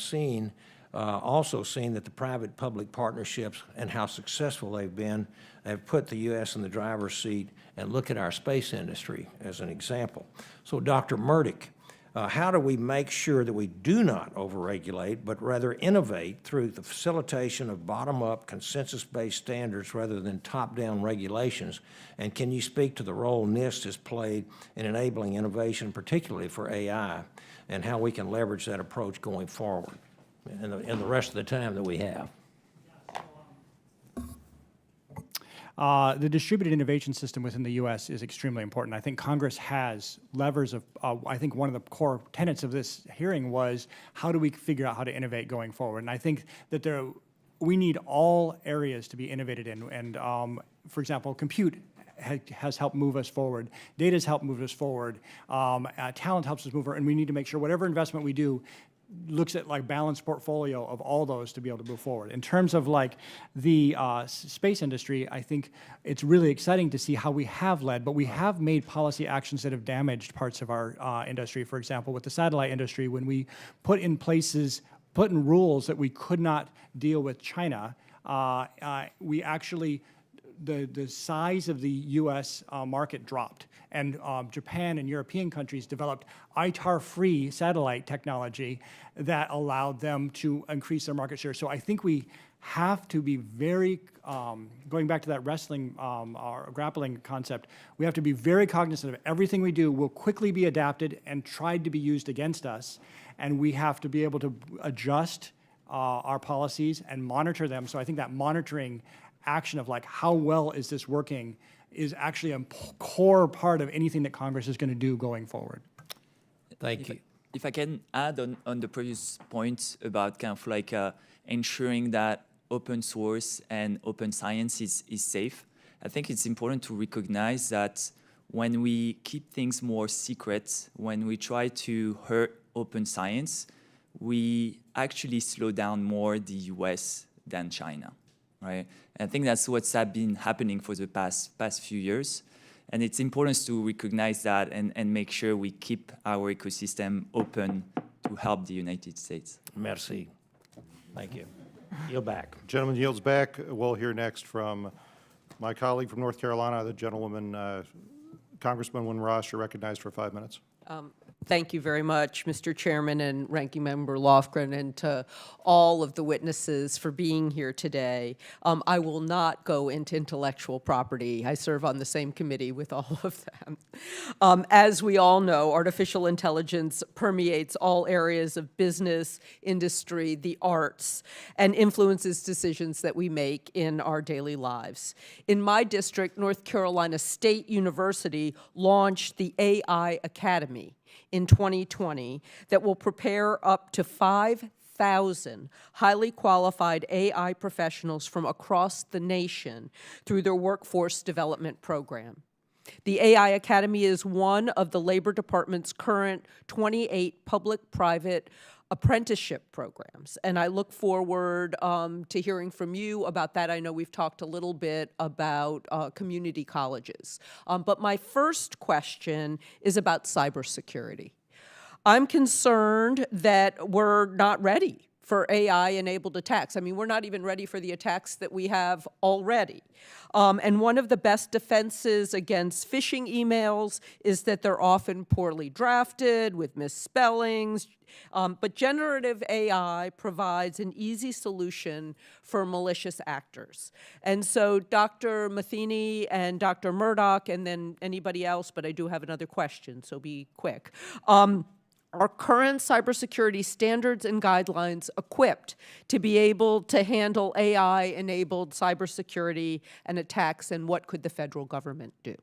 also seen that the private-public partnerships and how successful they've been have put the U.S. in the driver's seat. And look at our space industry as an example. So, Dr. Murdock, how do we make sure that we do not overregulate, but rather innovate through the facilitation of bottom-up, consensus-based standards rather than top-down regulations? And can you speak to the role NIST has played in enabling innovation, particularly for AI, and how we can leverage that approach going forward in the rest of the time that we have? The distributed innovation system within the U.S. is extremely important. I think Congress has levers of, I think one of the core tenets of this hearing was, how do we figure out how to innovate going forward? And I think that we need all areas to be innovated in. And for example, compute has helped move us forward. Data has helped move us forward. Talent helps us move forward. And we need to make sure whatever investment we do looks at like balanced portfolio of all those to be able to move forward. In terms of like the space industry, I think it's really exciting to see how we have led, but we have made policy actions that have damaged parts of our industry. For example, with the satellite industry, when we put in rules that we could not deal with China, we actually, the size of the U.S. Market dropped, and Japan and European countries developed ITAR-free satellite technology that allowed them to increase their market share. So I think we have to be very, going back to that wrestling or grappling concept, we have to be very cognizant of everything we do will quickly be adapted and tried to be used against us, and we have to be able to adjust our policies and monitor them. So I think that monitoring action of like, how well is this working, is actually a core part of anything that Congress is going to do going forward. Thank you. If I can add on the previous point about kind of like ensuring that open source and open science is safe, I think it's important to recognize that when we keep things more secret, when we try to hurt open science, we actually slow down more the US than China, right? And I think that's what's been happening for the past few years. And it's important to recognize that and make sure we keep our ecosystem open to help the United States. Merci. Thank you. Yield back. Gentleman yields back. We'll hear next from my colleague from North Carolina, the gentlewoman, Congressman Ross. You're recognized for 5 minutes. Thank you very much, Mr. Chairman and Ranking Member Lofgren, and to all of the witnesses for being here today. I will not go into intellectual property. I serve on the same committee with all of them. As we all know, artificial intelligence permeates all areas of business, industry, the arts, and influences decisions that we make in our daily lives. In my district, North Carolina State University launched the AI Academy in 2020 that will prepare up to 5,000 highly qualified AI professionals from across the nation through their workforce development program. The AI Academy is one of the Labor Department's current 28 public-private apprenticeship programs, and I look forward to hearing from you about that. I know we've talked a little bit about community colleges, but my first question is about cybersecurity. I'm concerned that we're not ready for AI-enabled attacks. I mean, we're not even ready for the attacks that we have already. And one of the best defenses against phishing emails is that they're often poorly drafted with misspellings. But generative AI provides an easy solution for malicious actors. And so Dr. Matheny and Dr. Murdoch, and then anybody else, but I do have another question, so be quick. Are current cybersecurity standards and guidelines equipped to be able to handle AI-enabled cybersecurity and attacks, and what could the federal government do?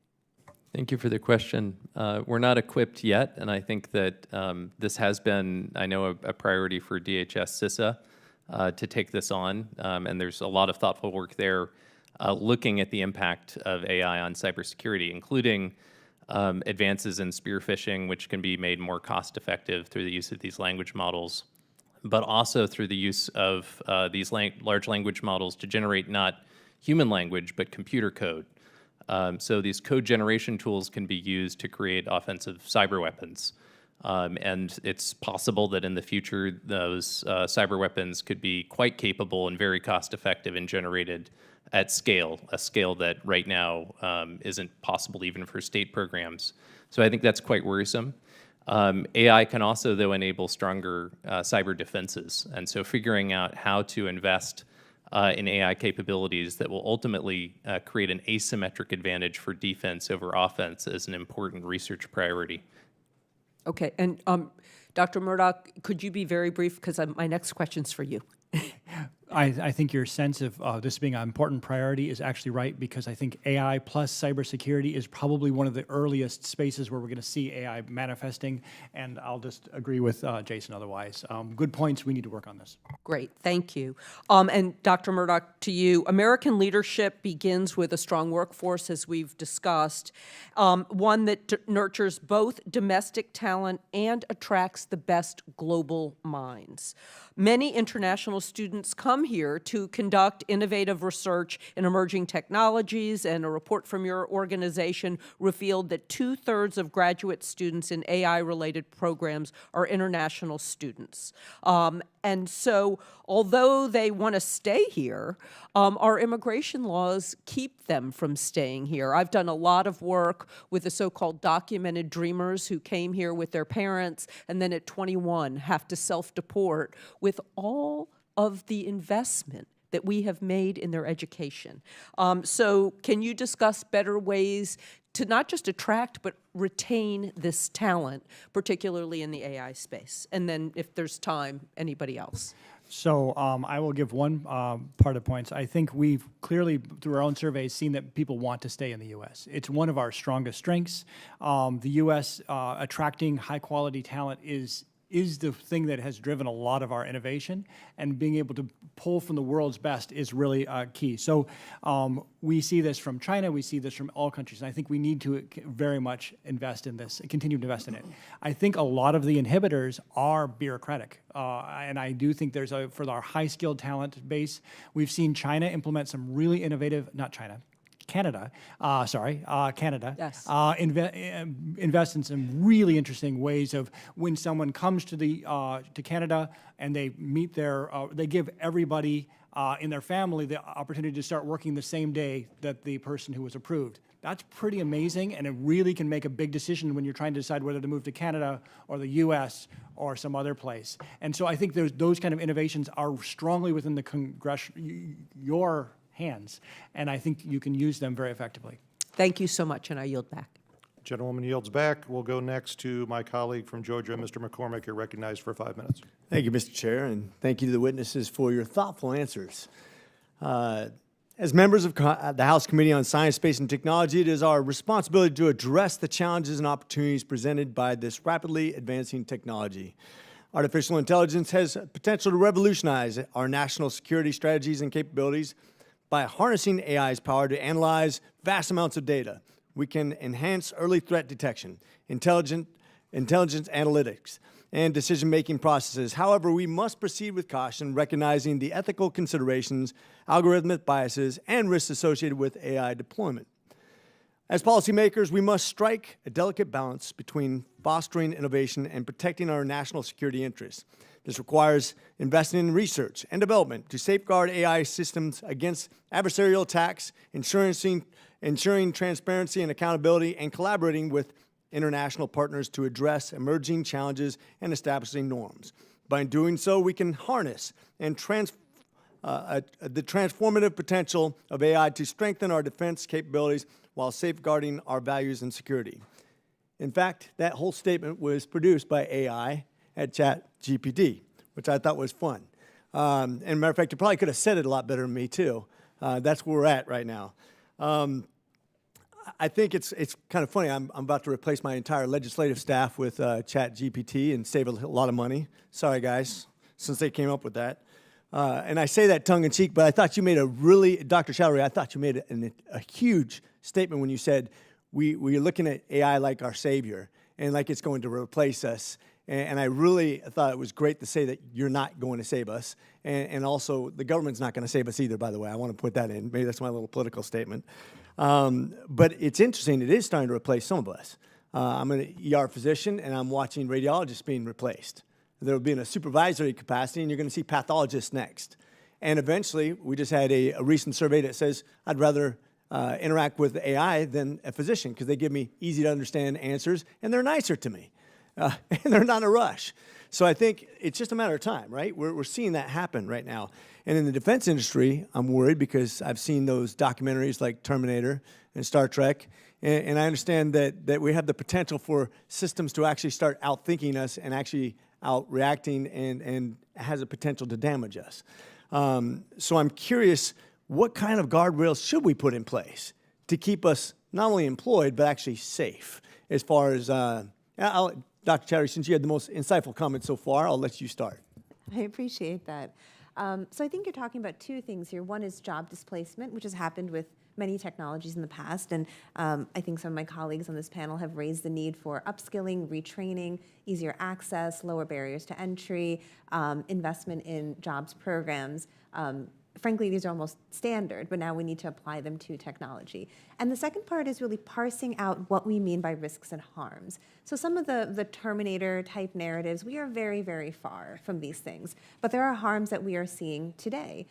Thank you for the question. We're not equipped yet, and I think that this has been, I know, a priority for DHS CISA to take this on, and there's a lot of thoughtful work there looking at the impact of AI on cybersecurity, including advances in spear phishing, which can be made more cost-effective through the use of these language models, but also through the use of these large language models to generate not human language, but computer code. So these code generation tools can be used to create offensive cyber weapons. And it's possible that in the future, those cyber weapons could be quite capable and very cost-effective and generated at scale, a scale that right now isn't possible even for state programs. So I think that's quite worrisome. AI can also, though, enable stronger cyber defenses. And so figuring out how to invest in AI capabilities that will ultimately create an asymmetric advantage for defense over offense is an important research priority. Okay, and Dr. Murdoch, could you be very brief, because my next question's for you. I think your sense of this being an important priority is actually right, because I think AI plus cybersecurity is probably one of the earliest spaces where we're going to see AI manifesting, and I'll just agree with Jason otherwise. Good points. We need to work on this. Great, thank you. And Dr. Murdoch, to you, American leadership begins with a strong workforce, as we've discussed, one that nurtures both domestic talent and attracts the best global minds. Many international students come here to conduct innovative research in emerging technologies, and a report from your organization revealed that 2/3 of graduate students in AI-related programs are international students. And so, although they want to stay here, our immigration laws keep them from staying here. I've done a lot of work with the so-called documented dreamers who came here with their parents and then at 21 have to self-deport with all of the investment that we have made in their education. So can you discuss better ways to not just attract but retain this talent, particularly in the AI space? And then if there's time, anybody else? So I will give one part of points. I think we've clearly, through our own surveys, seen that people want to stay in the U.S. It's one of our strongest strengths. The U.S. Attracting high-quality talent is the thing that has driven a lot of our innovation, and being able to pull from the world's best is really key. So we see this from China, we see this from all countries, and I think we need to very much invest in this, continue to invest in it. I think a lot of the inhibitors are bureaucratic, and I do think there's for our high-skilled talent base, we've seen China implement some really innovative, Canada, Yes. Invest in some really interesting ways of when someone comes to Canada and they meet they give everybody in their family the opportunity to start working the same day that the person who was approved. That's pretty amazing, and it really can make a big decision when you're trying to decide whether to move to Canada or the U.S. or some other place. And so I think those kind of innovations are strongly within the your hands, and I think you can use them very effectively. Thank you so much, and I yield back. Gentlewoman yields back. We'll go next to my colleague from Georgia, Mr. McCormick. You're recognized for 5 minutes. Thank you, Mr. Chair, and thank you to the witnesses for your thoughtful answers. As members of the House Committee on Science, Space, and Technology, it is our responsibility to address the challenges and opportunities presented by this rapidly advancing technology. Artificial intelligence has potential to revolutionize our national security strategies and capabilities. By harnessing AI's power to analyze vast amounts of data, we can enhance early threat detection, intelligence analytics, and decision-making processes. However, we must proceed with caution, recognizing the ethical considerations, algorithmic biases, and risks associated with AI deployment. As policymakers, we must strike a delicate balance between fostering innovation and protecting our national security interests. This requires investing in research and development to safeguard AI systems against adversarial attacks, ensuring transparency and accountability, and collaborating with international partners to address emerging challenges and establishing norms. By doing so, we can harness and the transformative potential of AI to strengthen our defense capabilities while safeguarding our values and security. In fact, that whole statement was produced by AI at ChatGPT, which I thought was fun. And matter of fact, you probably could have said it a lot better than me, too. That's where we're at right now. I think it's kind of funny. I'm about to replace my entire legislative staff with ChatGPT and save a lot of money. Sorry, guys, since they came up with that. And I say that tongue-in-cheek, but I thought you made Dr. Chowdhury, I thought you made a huge statement when you said we're looking at AI like our savior and like it's going to replace us. And I really thought it was great to say that you're not going to save us. And also, the government's not going to save us either, by the way. I want to put that in. Maybe that's my little political statement. But it's interesting. It is starting to replace some of us. I'm an ER physician, and I'm watching radiologists being replaced. There will be in a supervisory capacity, and you're going to see pathologists next. And eventually, we just had a recent survey that says I'd rather interact with AI than a physician because they give me easy-to-understand answers, and they're nicer to me. And they're not in a rush. So I think it's just a matter of time, right? We're seeing that happen right now. And in the defense industry, I'm worried because I've seen those documentaries like Terminator and Star Trek, and I understand that we have the potential for systems to actually start outthinking us and actually outreacting and has a potential to damage us. So I'm curious, what kind of guardrails should we put in place to keep us not only employed, but actually safe as far as Dr. Chowdhury, since you had the most insightful comments so far, I'll let you start. I appreciate that. So I think you're talking about two things here. One is job displacement, which has happened with many technologies in the past. And I think some of my colleagues on this panel have raised the need for upskilling, retraining, easier access, lower barriers to entry, investment in jobs programs. Frankly, these are almost standard, but now we need to apply them to technology. And the second part is really parsing out what we mean by risks and harms. So some of the Terminator-type narratives, we are very, very far from these things. But there are harms that we are seeing today.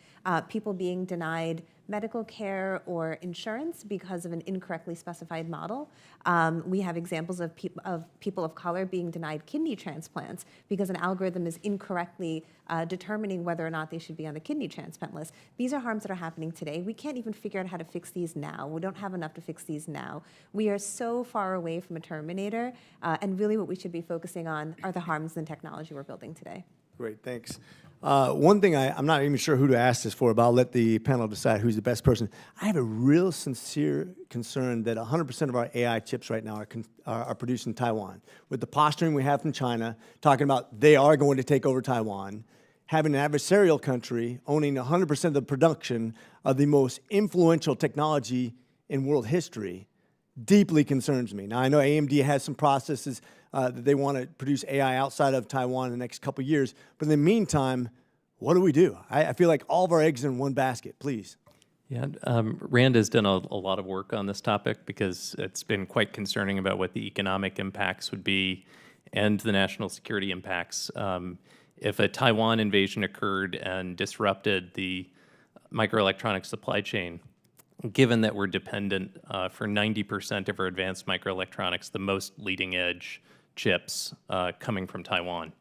People being denied medical care or insurance because of an incorrectly specified model. We have examples of people of color being denied kidney transplants because an algorithm is incorrectly determining whether or not they should be on the kidney transplant list. These are harms that are happening today. We can't even figure out how to fix these now. We don't have enough to fix these now. We are so far away from a Terminator, and really what we should be focusing on are the harms in the technology we're building today. Great, thanks. One thing I'm not even sure who to ask this for, but I'll let the panel decide who's the best person. I have a real sincere concern that 100% of our AI chips right now are produced in Taiwan. With the posturing we have from China, talking about they are going to take over Taiwan, having an adversarial country owning 100% of the production of the most influential technology in world history deeply concerns me. Now, I know AMD has some processes that they want to produce AI outside of Taiwan in the next couple of years. But in the meantime, what do? I feel like all of our eggs are in one basket, please. Yeah, RAND has done a lot of work on this topic because it's been quite concerning about what the economic impacts would be and the national security impacts. If a Taiwan invasion occurred and disrupted the microelectronic supply chain, given that we're dependent for 90% of our advanced microelectronics, the most leading edge chips coming from Taiwan.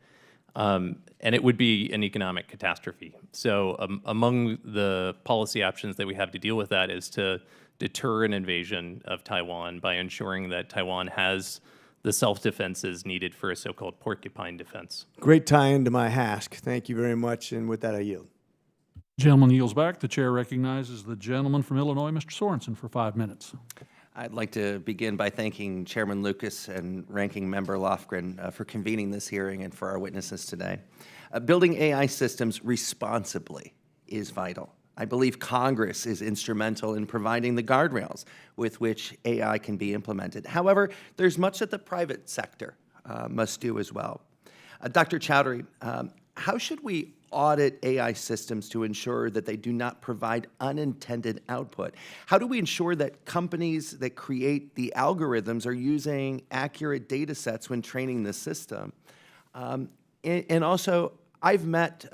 And it would be an economic catastrophe. So among the policy options that we have to deal with that is to deter an invasion of Taiwan by ensuring that Taiwan has the self-defenses needed for a so-called porcupine defense. Great tie into my ask. Thank you very much, and with that, I yield. Gentleman yields back. The chair recognizes the gentleman from Illinois, Mr. Sorensen, for 5 minutes. I'd like to begin by thanking Chairman Lucas and Ranking Member Lofgren for convening this hearing and for our witnesses today. Building AI systems responsibly is vital. I believe Congress is instrumental in providing the guardrails with which AI can be implemented. However, there's much that the private sector must do as well. Dr. Chowdhury, how should we audit AI systems to ensure that they do not provide unintended output? How do we ensure that companies that create the algorithms are using accurate data sets when training the system? And also, I've met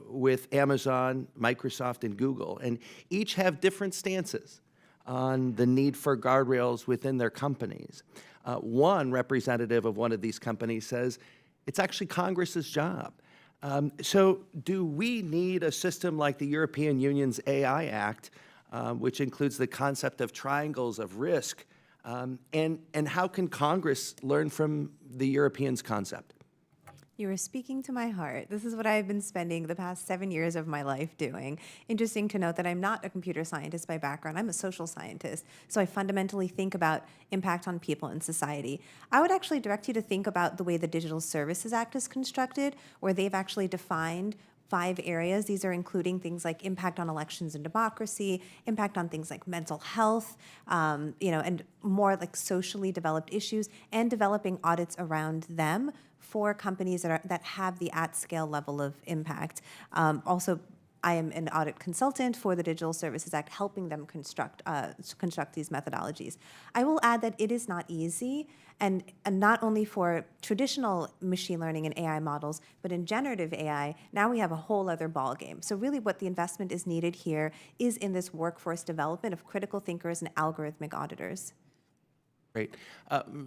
with Amazon, Microsoft, and Google, and each have different stances on the need for guardrails within their companies. One representative of one of these companies says it's actually Congress's job. So do we need a system like the European Union's AI Act, which includes the concept of triangles of risk? And how can Congress learn from the Europeans' concept? You are speaking to my heart. This is what I've been spending the past 7 years of my life doing. Interesting to note that I'm not a computer scientist by background. I'm a social scientist. So I fundamentally think about impact on people and society. I would actually direct you to think about the way the Digital Services Act is constructed, where they've actually defined 5 areas. These are including things like impact on elections and democracy, impact on things like mental health, and more like socially developed issues, and developing audits around them for companies that have the at-scale level of impact. Also, I am an audit consultant for the Digital Services Act, helping them construct these methodologies. I will add that it is not easy, and not only for traditional machine learning and AI models, but in generative AI, now we have a whole other ballgame. So really what the investment is needed here is in this workforce development of critical thinkers and algorithmic auditors. Great.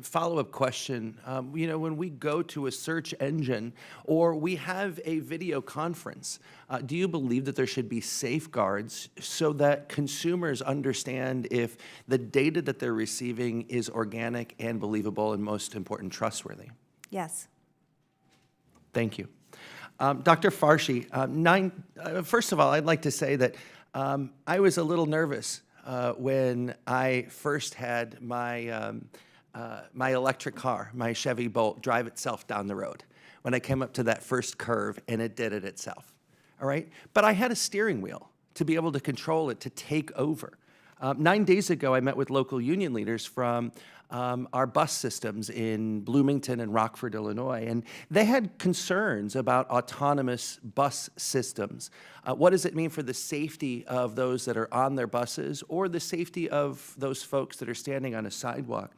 Follow-up question. When we go to a search engine or we have a video conference, do you believe that there should be safeguards so that consumers understand if the data that they're receiving is organic and believable and, most important, trustworthy? Yes. Thank you. Dr. Farshi, first of all, I'd like to say that I was a little nervous when I first had my electric car, my Chevy Bolt, drive itself down the road, when I came up to that first curve and it did it itself, all right? But I had a steering wheel to be able to control it, to take over. 9 days ago, I met with local union leaders from our bus systems in Bloomington and Rockford, Illinois, and they had concerns about autonomous bus systems. What does it mean for the safety of those that are on their buses or the safety of those folks that are standing on a sidewalk?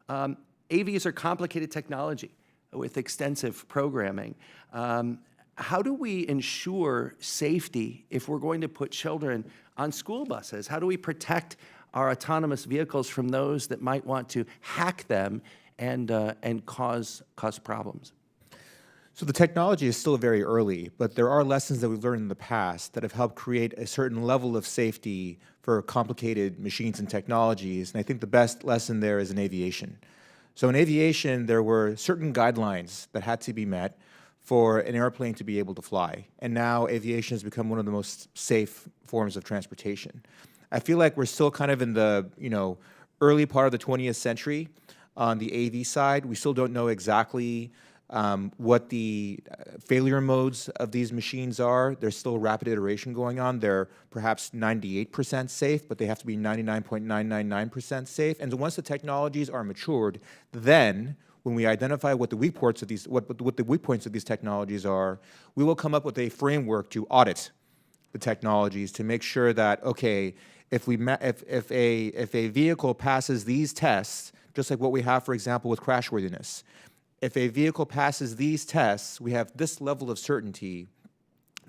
AVs are complicated technology with extensive programming. How do we ensure safety if we're going to put children on school buses? How do we protect our autonomous vehicles from those that might want to hack them and cause problems? So the technology is still very early, but there are lessons that we've learned in the past that have helped create a certain level of safety for complicated machines and technologies, and I think the best lesson there is in aviation. So in aviation, there were certain guidelines that had to be met for an airplane to be able to fly, and now aviation has become one of the most safe forms of transportation. I feel like we're still kind of in the early part of the 20th century on the AV side. We still don't know exactly what the failure modes of these machines are. There's still rapid iteration going on. They're perhaps 98% safe, but they have to be 99.999% safe. And so once the technologies are matured, then when we identify what the weak points of these technologies are, we will come up with a framework to audit the technologies to make sure that, okay, if a vehicle passes these tests, just like what we have, for example, with crashworthiness, if a vehicle passes these tests, we have this level of certainty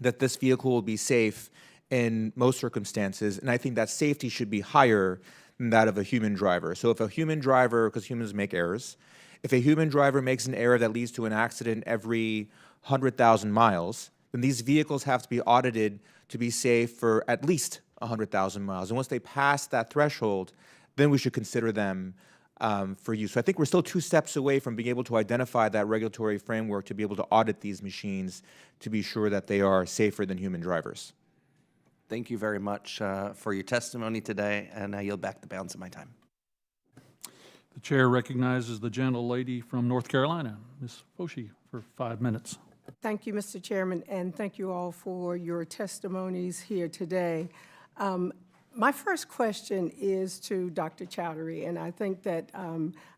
that this vehicle will be safe in most circumstances, and I think that safety should be higher than that of a human driver. So if a human driver, because humans make errors, if a human driver makes an error that leads to an accident every 100,000 miles, then these vehicles have to be audited to be safe for at least 100,000 miles. And once they pass that threshold, then we should consider them for use. So I think we're still 2 steps away from being able to identify that regulatory framework to be able to audit these machines to be sure that they are safer than human drivers. Thank you very much for your testimony today, and I yield back the balance of my time. The chair recognizes the gentlelady from North Carolina, Ms. Foshee, for 5 minutes. Thank you, Mr. Chairman, and thank you all for your testimonies here today. My first question is to Dr. Chowdhury, and I think that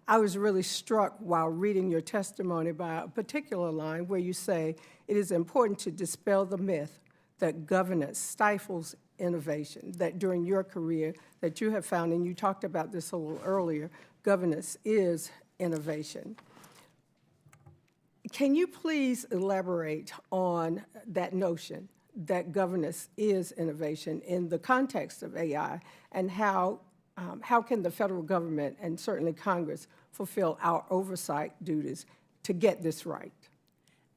I was really struck while reading your testimony by a particular line where you say, it is important to dispel the myth that governance stifles innovation, that during your career that you have found, and you talked about this a little earlier, governance is innovation. Can you please elaborate on that notion that governance is innovation in the context of AI, and how can the federal government and certainly Congress fulfill our oversight duties to get this right?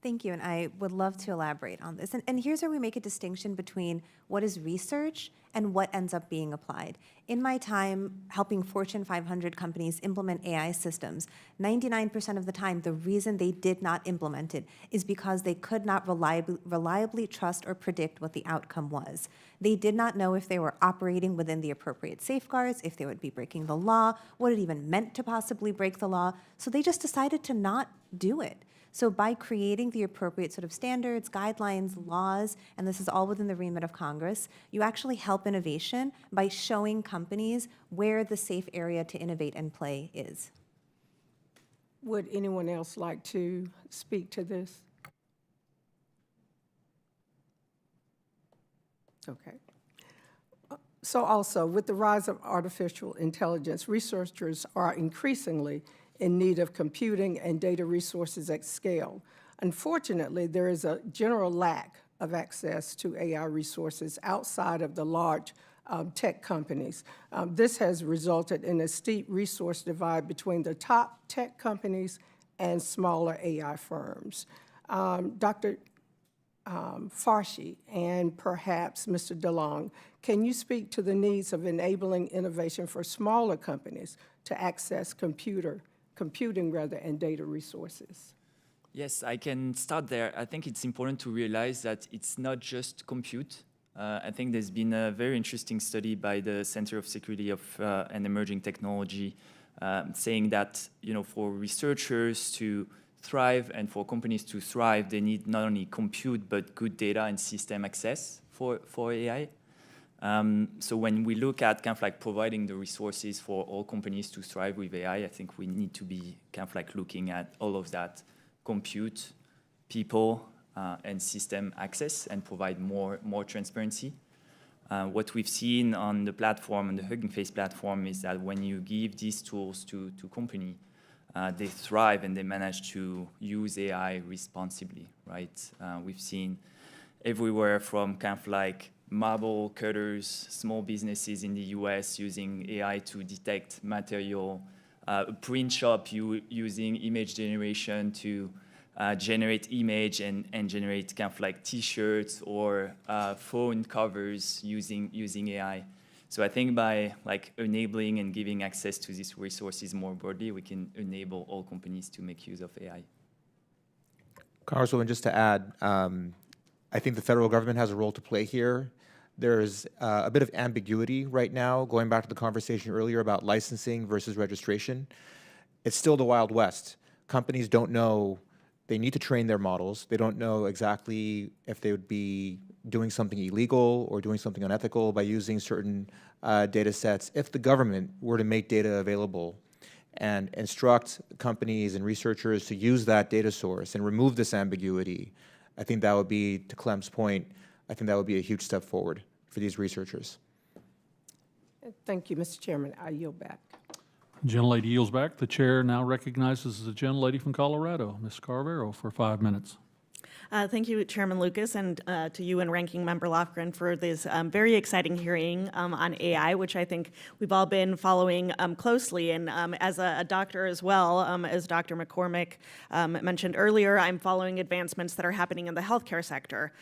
Thank you, and I would love to elaborate on this. And here's where we make a distinction between what is research and what ends up being applied. In my time helping Fortune 500 companies implement AI systems, 99% of the time, the reason they did not implement it is because they could not reliably trust or predict what the outcome was. They did not know if they were operating within the appropriate safeguards, if they would be breaking the law, what it even meant to possibly break the law, so they just decided to not do it. So by creating the appropriate sort of standards, guidelines, laws, and this is all within the remit of Congress, you actually help innovation by showing companies where the safe area to innovate and play is. Would anyone else like to speak to this? Okay. So also, with the rise of artificial intelligence, researchers are increasingly in need of computing and data resources at scale. Unfortunately, there is a general lack of access to AI resources outside of the large tech companies. This has resulted in a steep resource divide between the top tech companies and smaller AI firms. Dr. Farshchi and perhaps Mr. DeLong, can you speak to the needs of enabling innovation for smaller companies to access computing and data resources? Yes, I can start there. I think it's important to realize that it's not just compute. I think there's been a very interesting study by the Center of Security of and Emerging Technology saying that, you know, for researchers to thrive and for companies to thrive, they need not only compute but good data and system access for AI. So when we look at kind of like providing the resources for all companies to thrive with AI, I think we need to be kind of like looking at all of that: compute, people, and system access, and provide more transparency. What we've seen on the platform, on the Hugging Face platform, is that when you give these tools to company, they thrive and they manage to use AI responsibly, right? We've seen everywhere from kind of like marble cutters, small businesses in the US using AI to detect material, a print shop using image generation to generate image and generate kind of like T-shirts or phone covers using AI. So I think by like enabling and giving access to these resources more broadly, we can enable all companies to make use of AI. Congresswoman, just to add, I think the federal government has a role to play here. There's a bit of ambiguity right now, going back to the conversation earlier about licensing versus registration. It's still the Wild West. Companies don't know. They need to train their models. They don't know exactly if they would be doing something illegal or doing something unethical by using certain data sets. If the government were to make data available and instruct companies and researchers to use that data source and remove this ambiguity, I think that would be, to Clem's point, I think that would be a huge step forward for these researchers. Thank you, Mr. Chairman. I yield back. Gentlelady yields back. The chair now recognizes the gentlelady from Colorado, Ms. Carvero, for 5 minutes. Thank you, Chairman Lucas, and to you and Ranking Member Lofgren for this very exciting hearing on AI, which I think we've all been following closely. And as a doctor as well, as Dr. McCormick mentioned earlier, I'm following advancements that are happening in the healthcare sector.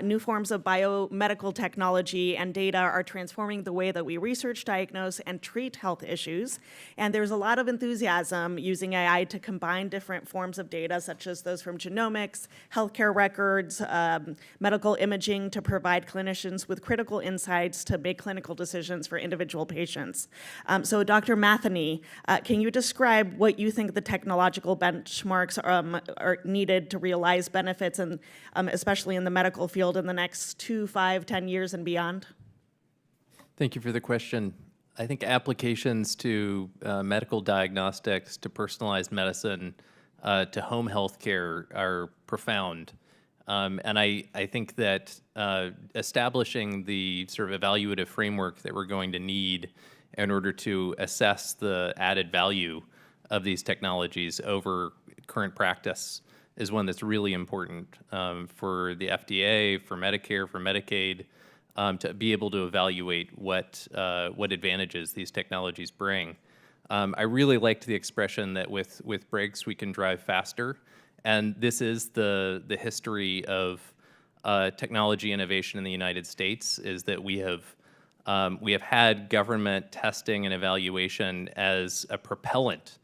New forms of biomedical technology and data are transforming the way that we research, diagnose, and treat health issues. And there's a lot of enthusiasm using AI to combine different forms of data, such as those from genomics, healthcare records, medical imaging, to provide clinicians with critical insights to make clinical decisions for individual patients. So Dr. Matheny, can you describe what you think the technological benchmarks are needed to realize benefits, and especially in the medical field in the next 2, 5, 10 years and beyond? Thank you for the question. I think applications to medical diagnostics, to personalized medicine, to home health care are profound. And I think that establishing the sort of evaluative framework that we're going to need in order to assess the added value of these technologies over current practice is one that's really important for the FDA, for Medicare, for Medicaid, to be able to evaluate what advantages these technologies bring. I really liked the expression that with brakes we can drive faster, and this is the history of technology innovation in the United States, is that we have had government testing and evaluation as a propellant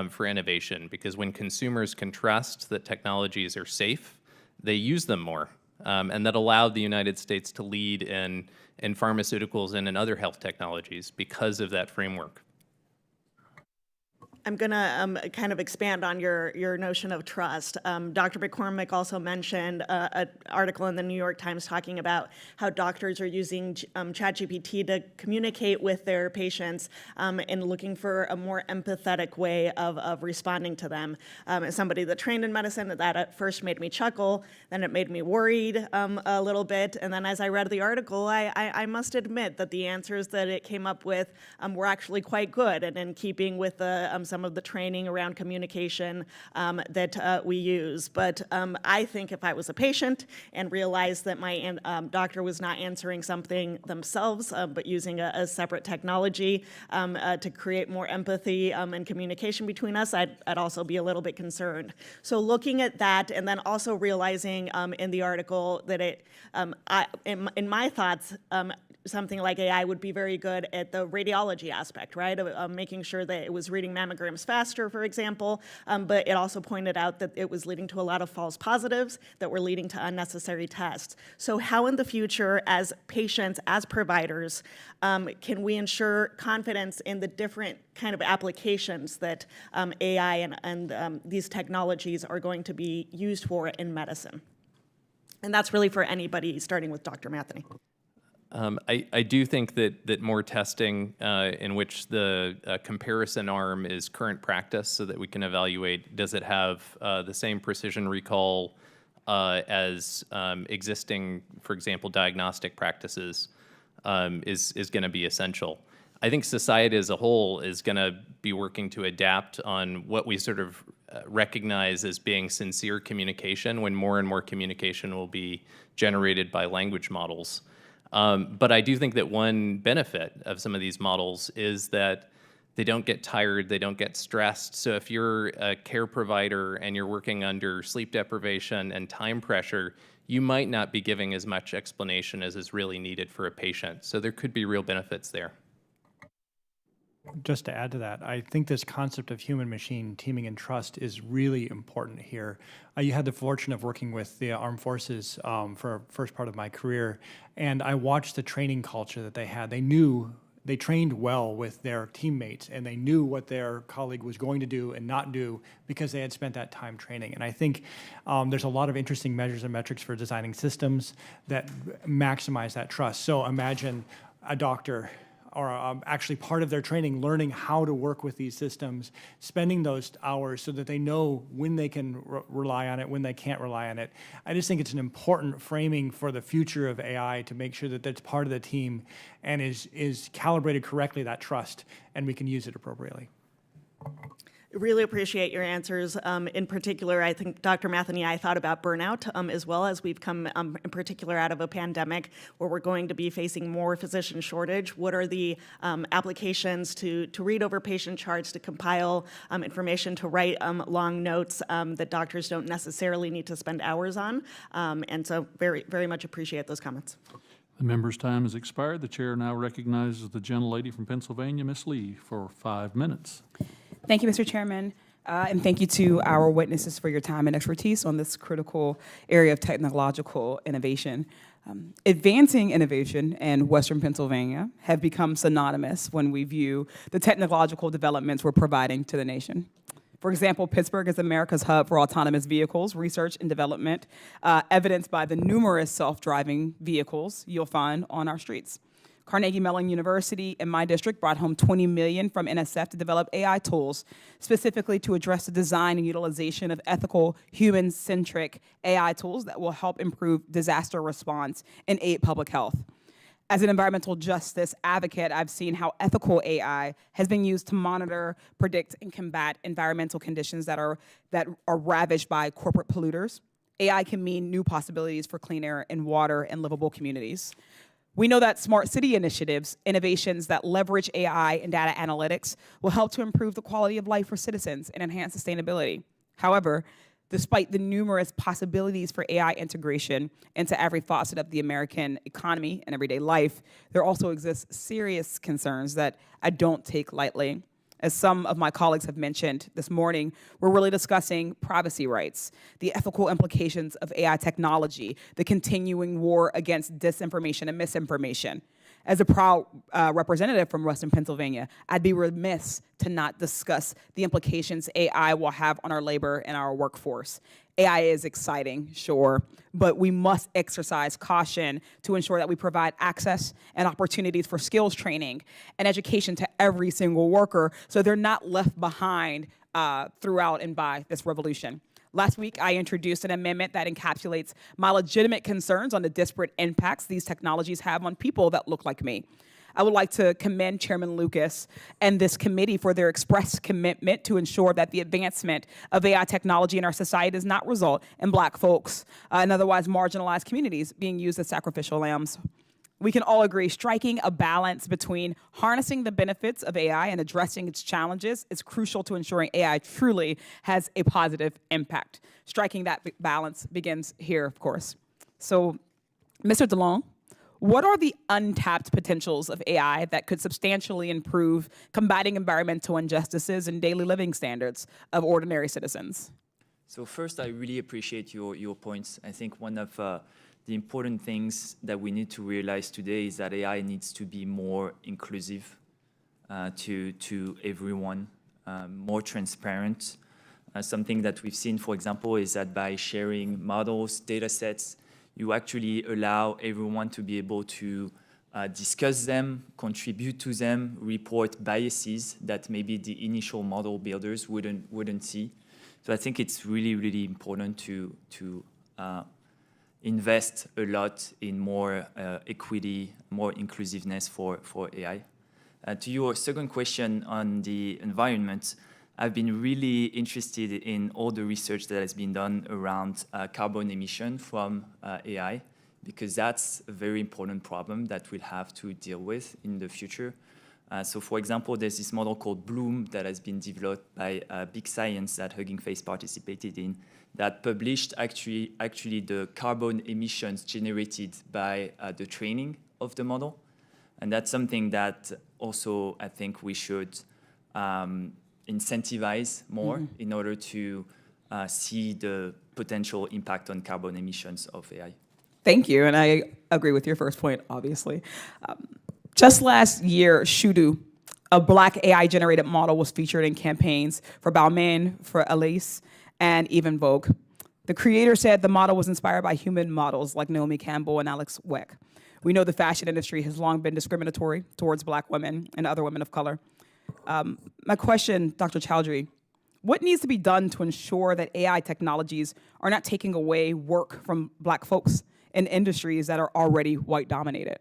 for innovation, because when consumers can trust that technologies are safe, they use them more. And that allowed the United States to lead in pharmaceuticals and in other health technologies because of that framework. I'm going to kind of expand on your notion of trust. Dr. McCormick also mentioned an article in the New York Times talking about how doctors are using ChatGPT to communicate with their patients and looking for a more empathetic way of responding to them. As somebody that trained in medicine, that at first made me chuckle, then it made me worried a little bit, and then as I read the article, I must admit that the answers that it came up with were actually quite good and in keeping with some of the training around communication that we use. But I think if I was a patient and realized that my doctor was not answering something themselves, but using a separate technology to create more empathy and communication between us, I'd also be a little bit concerned. So looking at that, and then also realizing in the article that in my thoughts, something like AI would be very good at the radiology aspect, right? Of making sure that it was reading mammograms faster, for example, but it also pointed out that it was leading to a lot of false positives that were leading to unnecessary tests. So how in the future, as patients, as providers, can we ensure confidence in the different kind of applications that AI and these technologies are going to be used for in medicine? And that's really for anybody, starting with Dr. Matheny. I do think that more testing in which the comparison arm is current practice, so that we can evaluate, does it have the same precision recall as existing, for example, diagnostic practices, is going to be essential. I think society as a whole is going to be working to adapt on what we sort of recognize as being sincere communication, when more and more communication will be generated by language models. But I do think that one benefit of some of these models is that they don't get tired, they don't get stressed. So if you're a care provider and you're working under sleep deprivation and time pressure, you might not be giving as much explanation as is really needed for a patient. So there could be real benefits there. Just to add to that, I think this concept of human-machine teaming and trust is really important here. You had the fortune of working with the armed forces for the first part of my career, and I watched the training culture that they had. They trained well with their teammates, and they knew what their colleague was going to do and not do because they had spent that time training. And I think there's a lot of interesting measures and metrics for designing systems that maximize that trust. So imagine a doctor, or actually part of their training, learning how to work with these systems, spending those hours so that they know when they can rely on it, when they can't rely on it. I just think it's an important framing for the future of AI to make sure that that's part of the team and is calibrated correctly, that trust, and we can use it appropriately. Really appreciate your answers. In particular, I think Dr. Matheny, I thought about burnout as well, as we've come in particular out of a pandemic where we're going to be facing more physician shortage. What are the applications to read over patient charts, to compile information, to write long notes that doctors don't necessarily need to spend hours on? And so very, very much appreciate those comments. The member's time has expired. The chair now recognizes the gentlelady from Pennsylvania, Ms. Lee, for 5 minutes. Thank you, Mr. Chairman, and thank you to our witnesses for your time and expertise on this critical area of technological innovation. Advancing innovation in Western Pennsylvania have become synonymous when we view the technological developments we're providing to the nation. For example, Pittsburgh is America's hub for autonomous vehicles, research and development, evidenced by the numerous self-driving vehicles you'll find on our streets. Carnegie Mellon University in my district brought home $20 million from NSF to develop AI tools, specifically to address the design and utilization of ethical, human-centric AI tools that will help improve disaster response and aid public health. As an environmental justice advocate, I've seen how ethical AI has been used to monitor, predict, and combat environmental conditions that are ravaged by corporate polluters. AI can mean new possibilities for clean air and water and livable communities. We know that smart city initiatives, innovations that leverage AI and data analytics, will help to improve the quality of life for citizens and enhance sustainability. However, despite the numerous possibilities for AI integration into every facet of the American economy and everyday life, there also exists serious concerns that I don't take lightly. As some of my colleagues have mentioned this morning, we're really discussing privacy rights, the ethical implications of AI technology, the continuing war against disinformation and misinformation. As a proud representative from Western Pennsylvania, I'd be remiss to not discuss the implications AI will have on our labor and our workforce. AI is exciting, sure, but we must exercise caution to ensure that we provide access and opportunities for skills training and education to every single worker so they're not left behind throughout and by this revolution. Last week, I introduced an amendment that encapsulates my legitimate concerns on the disparate impacts these technologies have on people that look like me. I would like to commend Chairman Lucas and this committee for their express commitment to ensure that the advancement of AI technology in our society does not result in Black folks and otherwise marginalized communities being used as sacrificial lambs. We can all agree striking a balance between harnessing the benefits of AI and addressing its challenges is crucial to ensuring AI truly has a positive impact. Striking that balance begins here, of course. So, Mr. DeLong, what are the untapped potentials of AI that could substantially improve combating environmental injustices and daily living standards of ordinary citizens? So first, I really appreciate your points. I think one of the important things that we need to realize today is that AI needs to be more inclusive to everyone, more transparent. Something that we've seen, for example, is that by sharing models, data sets, you actually allow everyone to be able to discuss them, contribute to them, report biases that maybe the initial model builders wouldn't see. So I think it's really, really important to invest a lot in more equity, more inclusiveness for AI. To your second question on the environment, I've been really interested in all the research that has been done around carbon emission from AI, because that's a very important problem that we'll have to deal with in the future. So for example, there's this model called Bloom that has been developed by Big Science that Hugging Face participated in, that published actually the carbon emissions generated by the training of the model. And that's something that also I think we should incentivize more in order to see the potential impact on carbon emissions of AI. Thank you, and I agree with your first point, obviously. Just last year, Shudu, a Black AI-generated model, was featured in campaigns for Balmain, for Elise, and even Vogue. The creator said the model was inspired by human models like Naomi Campbell and Alex Weck. We know the fashion industry has long been discriminatory towards Black women and other women of color. My question, Dr. Chowdhury, what needs to be done to ensure that AI technologies are not taking away work from Black folks in industries that are already white-dominated?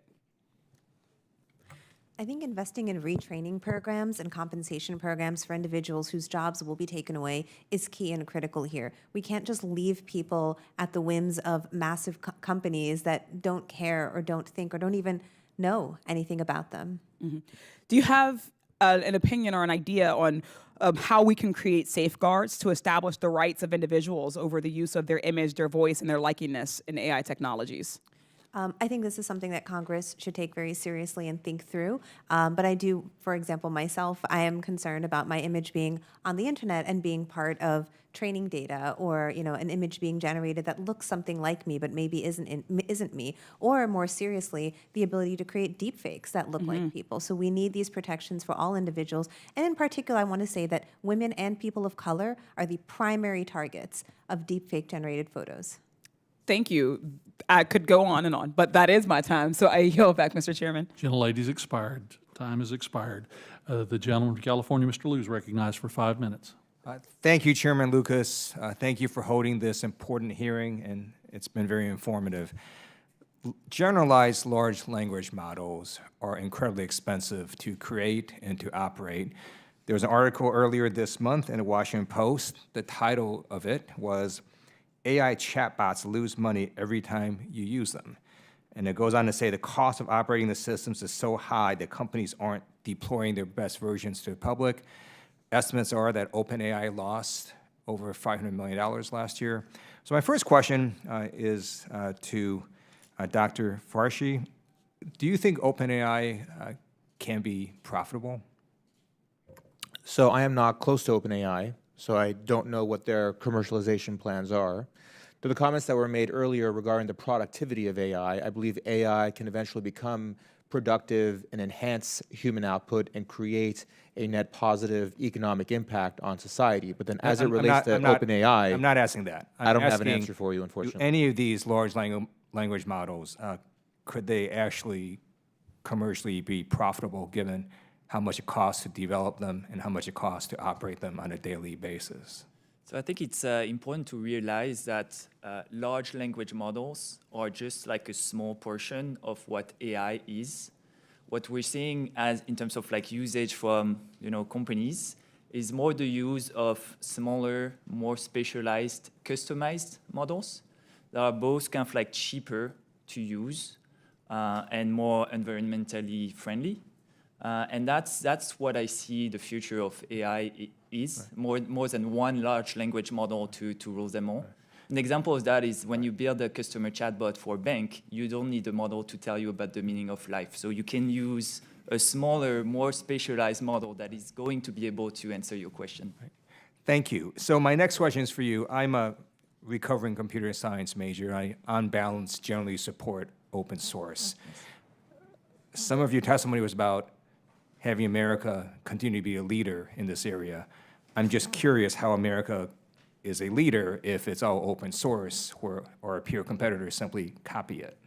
I think investing in retraining programs and compensation programs for individuals whose jobs will be taken away is key and critical here. We can't just leave people at the whims of massive companies that don't care or don't think or don't even know anything about them. Do you have an opinion or an idea on how we can create safeguards to establish the rights of individuals over the use of their image, their voice, and their likeness in AI technologies? I think this is something that Congress should take very seriously and think through. But I do, for example, myself, I am concerned about my image being on the internet and being part of training data, or an image being generated that looks something like me but maybe isn't me. Or more seriously, the ability to create deepfakes that look like people. So we need these protections for all individuals. And in particular, I want to say that women and people of color are the primary targets of deepfake generated photos. Thank you. I could go on and on, but that is my time, so I yield back, Mr. Chairman. Gentlelady's expired. Time has expired. The gentleman from California, Mr. Liu, is recognized for 5 minutes. Thank you, Chairman Lucas. Thank you for holding this important hearing, and it's been very informative. Generalized large language models are incredibly expensive to create and to operate. There was an article earlier this month in the Washington Post. The title of it was AI chatbots lose money every time you use them. And it goes on to say the cost of operating the systems is so high that companies aren't deploying their best versions to the public. Estimates are that OpenAI lost over $500 million last year. So my first question is to Dr. Farshchi. Do you think OpenAI can be profitable? So I am not close to OpenAI, so I don't know what their commercialization plans are. To the comments that were made earlier regarding the productivity of AI, I believe AI can eventually become productive and enhance human output and create a net positive economic impact on society. But then as it relates to OpenAI, I'm not asking that. I don't have an answer for you, unfortunately. Do any of these large language models, could they actually commercially be profitable given how much it costs to develop them and how much it costs to operate them on a daily basis? So I think it's important to realize that large language models are just like a small portion of what AI is. What we're seeing as in terms of like usage from companies is more the use of smaller, more specialized, customized models that are both kind of like cheaper to use and more environmentally friendly. And that's what I see the future of AI is, more than one large language model to rule them all. An example of that is when you build a customer chatbot for a bank, you don't need a model to tell you about the meaning of life. So you can use a smaller, more specialized model that is going to be able to answer your question. Thank you. So my next question is for you. I'm a recovering computer science major. I, on balance, generally support open source. Some of your testimony was about having America continue to be a leader in this area. I'm just curious how America is a leader if it's all open source, where our peer competitors simply copy it.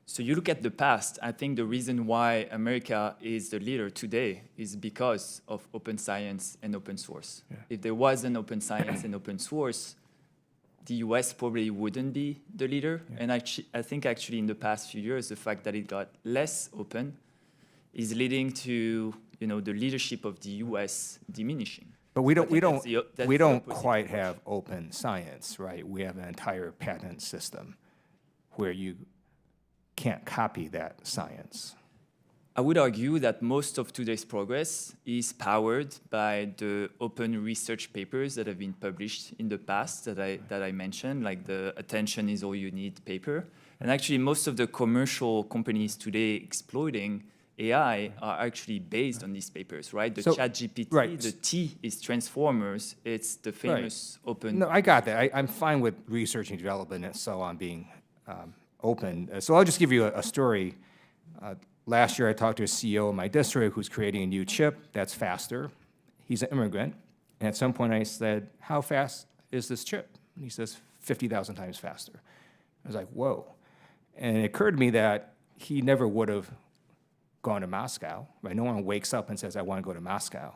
So you look at the past, I think the reason why America is the leader today is because of open science and open source. Yeah. If there wasn't open science and open source, the US probably wouldn't be the leader. Yeah. And I think actually in the past few years, the fact that it got less open is leading to the leadership of the US diminishing. But we don't quite have open science, right? We have an entire patent system where you can't copy that science. I would argue that most of today's progress is powered by the open research papers that have been published in the past that I mentioned, like the Attention is All You Need paper. And actually, most of the commercial companies today exploiting AI are actually based on these papers, right? The ChatGPT, right. The T is Transformers. It's the famous open. No, I got that. I'm fine with research and development and so on being open. So I'll just give you a story. Last year, I talked to a CEO in my district who's creating a new chip that's faster. He's an immigrant. And at some point, I said, how fast is this chip? And he says, 50,000 times faster. I was like, whoa. And it occurred to me that he never would have gone to Moscow, right? No one wakes up and says, I want to go to Moscow.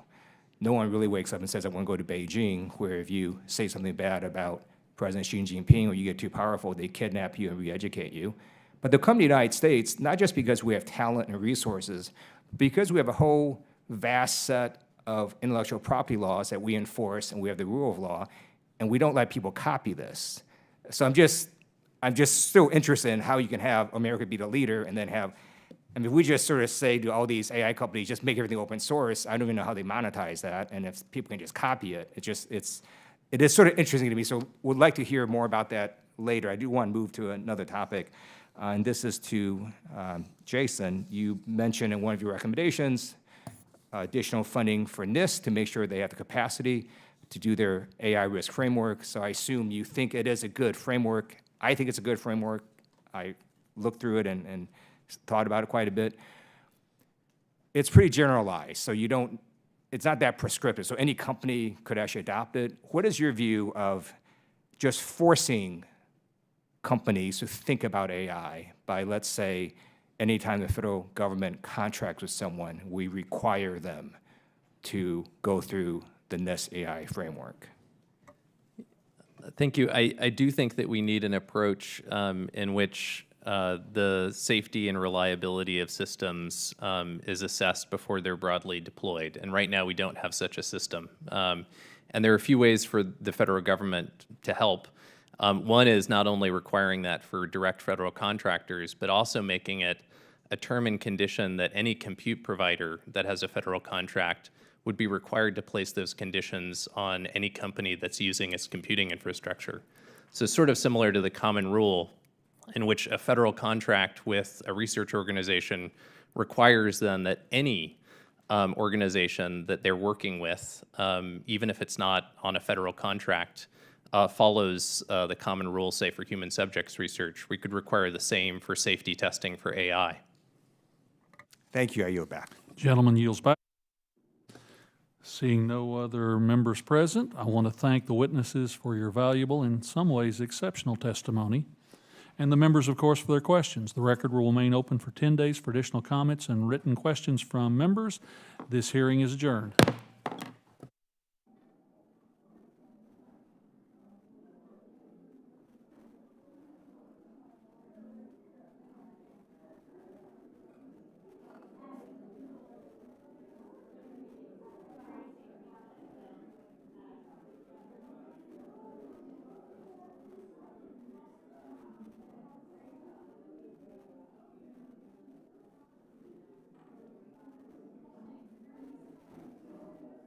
No one really wakes up and says, I want to go to Beijing, where if you say something bad about President Xi Jinping or you get too powerful, they kidnap you and re-educate you. But they'll come to the United States, not just because we have talent and resources, because we have a whole vast set of intellectual property laws that we enforce, and we have the rule of law, and we don't let people copy this. So I'm just still interested in how you can have America be the leader and then have, I mean, we just sort of say to all these AI companies, just make everything open source. I don't even know how they monetize that, and if people can just copy it, it is sort of interesting to me. So would like to hear more about that later. I do want to move to another topic, and this is to Jason. You mentioned in one of your recommendations additional funding for NIST to make sure they have the capacity to do their AI risk framework. So I assume you think it is a good framework. I think it's a good framework. I looked through it and thought about it quite a bit. It's pretty generalized, so it's not that prescriptive, so any company could actually adopt it. What is your view of just forcing companies to think about AI by, let's say, anytime the federal government contracts with someone, we require them to go through the NIST AI framework? Thank you. I do think that we need an approach in which the safety and reliability of systems is assessed before they're broadly deployed. And right now, we don't have such a system. And there are a few ways for the federal government to help. One is not only requiring that for direct federal contractors, but also making it a term and condition that any compute provider that has a federal contract would be required to place those conditions on any company that's using its computing infrastructure. So sort of similar to the common rule in which a federal contract with a research organization requires then that any organization that they're working with, even if it's not on a federal contract, follows the common rule, say, for human subjects research. We could require the same for safety testing for AI. Thank you. I yield back. Gentleman yields back. Seeing no other members present, I want to thank the witnesses for your valuable, in some ways exceptional testimony, and the members, of course, for their questions. The record will remain open for 10 days for additional comments and written questions from members. This hearing is adjourned.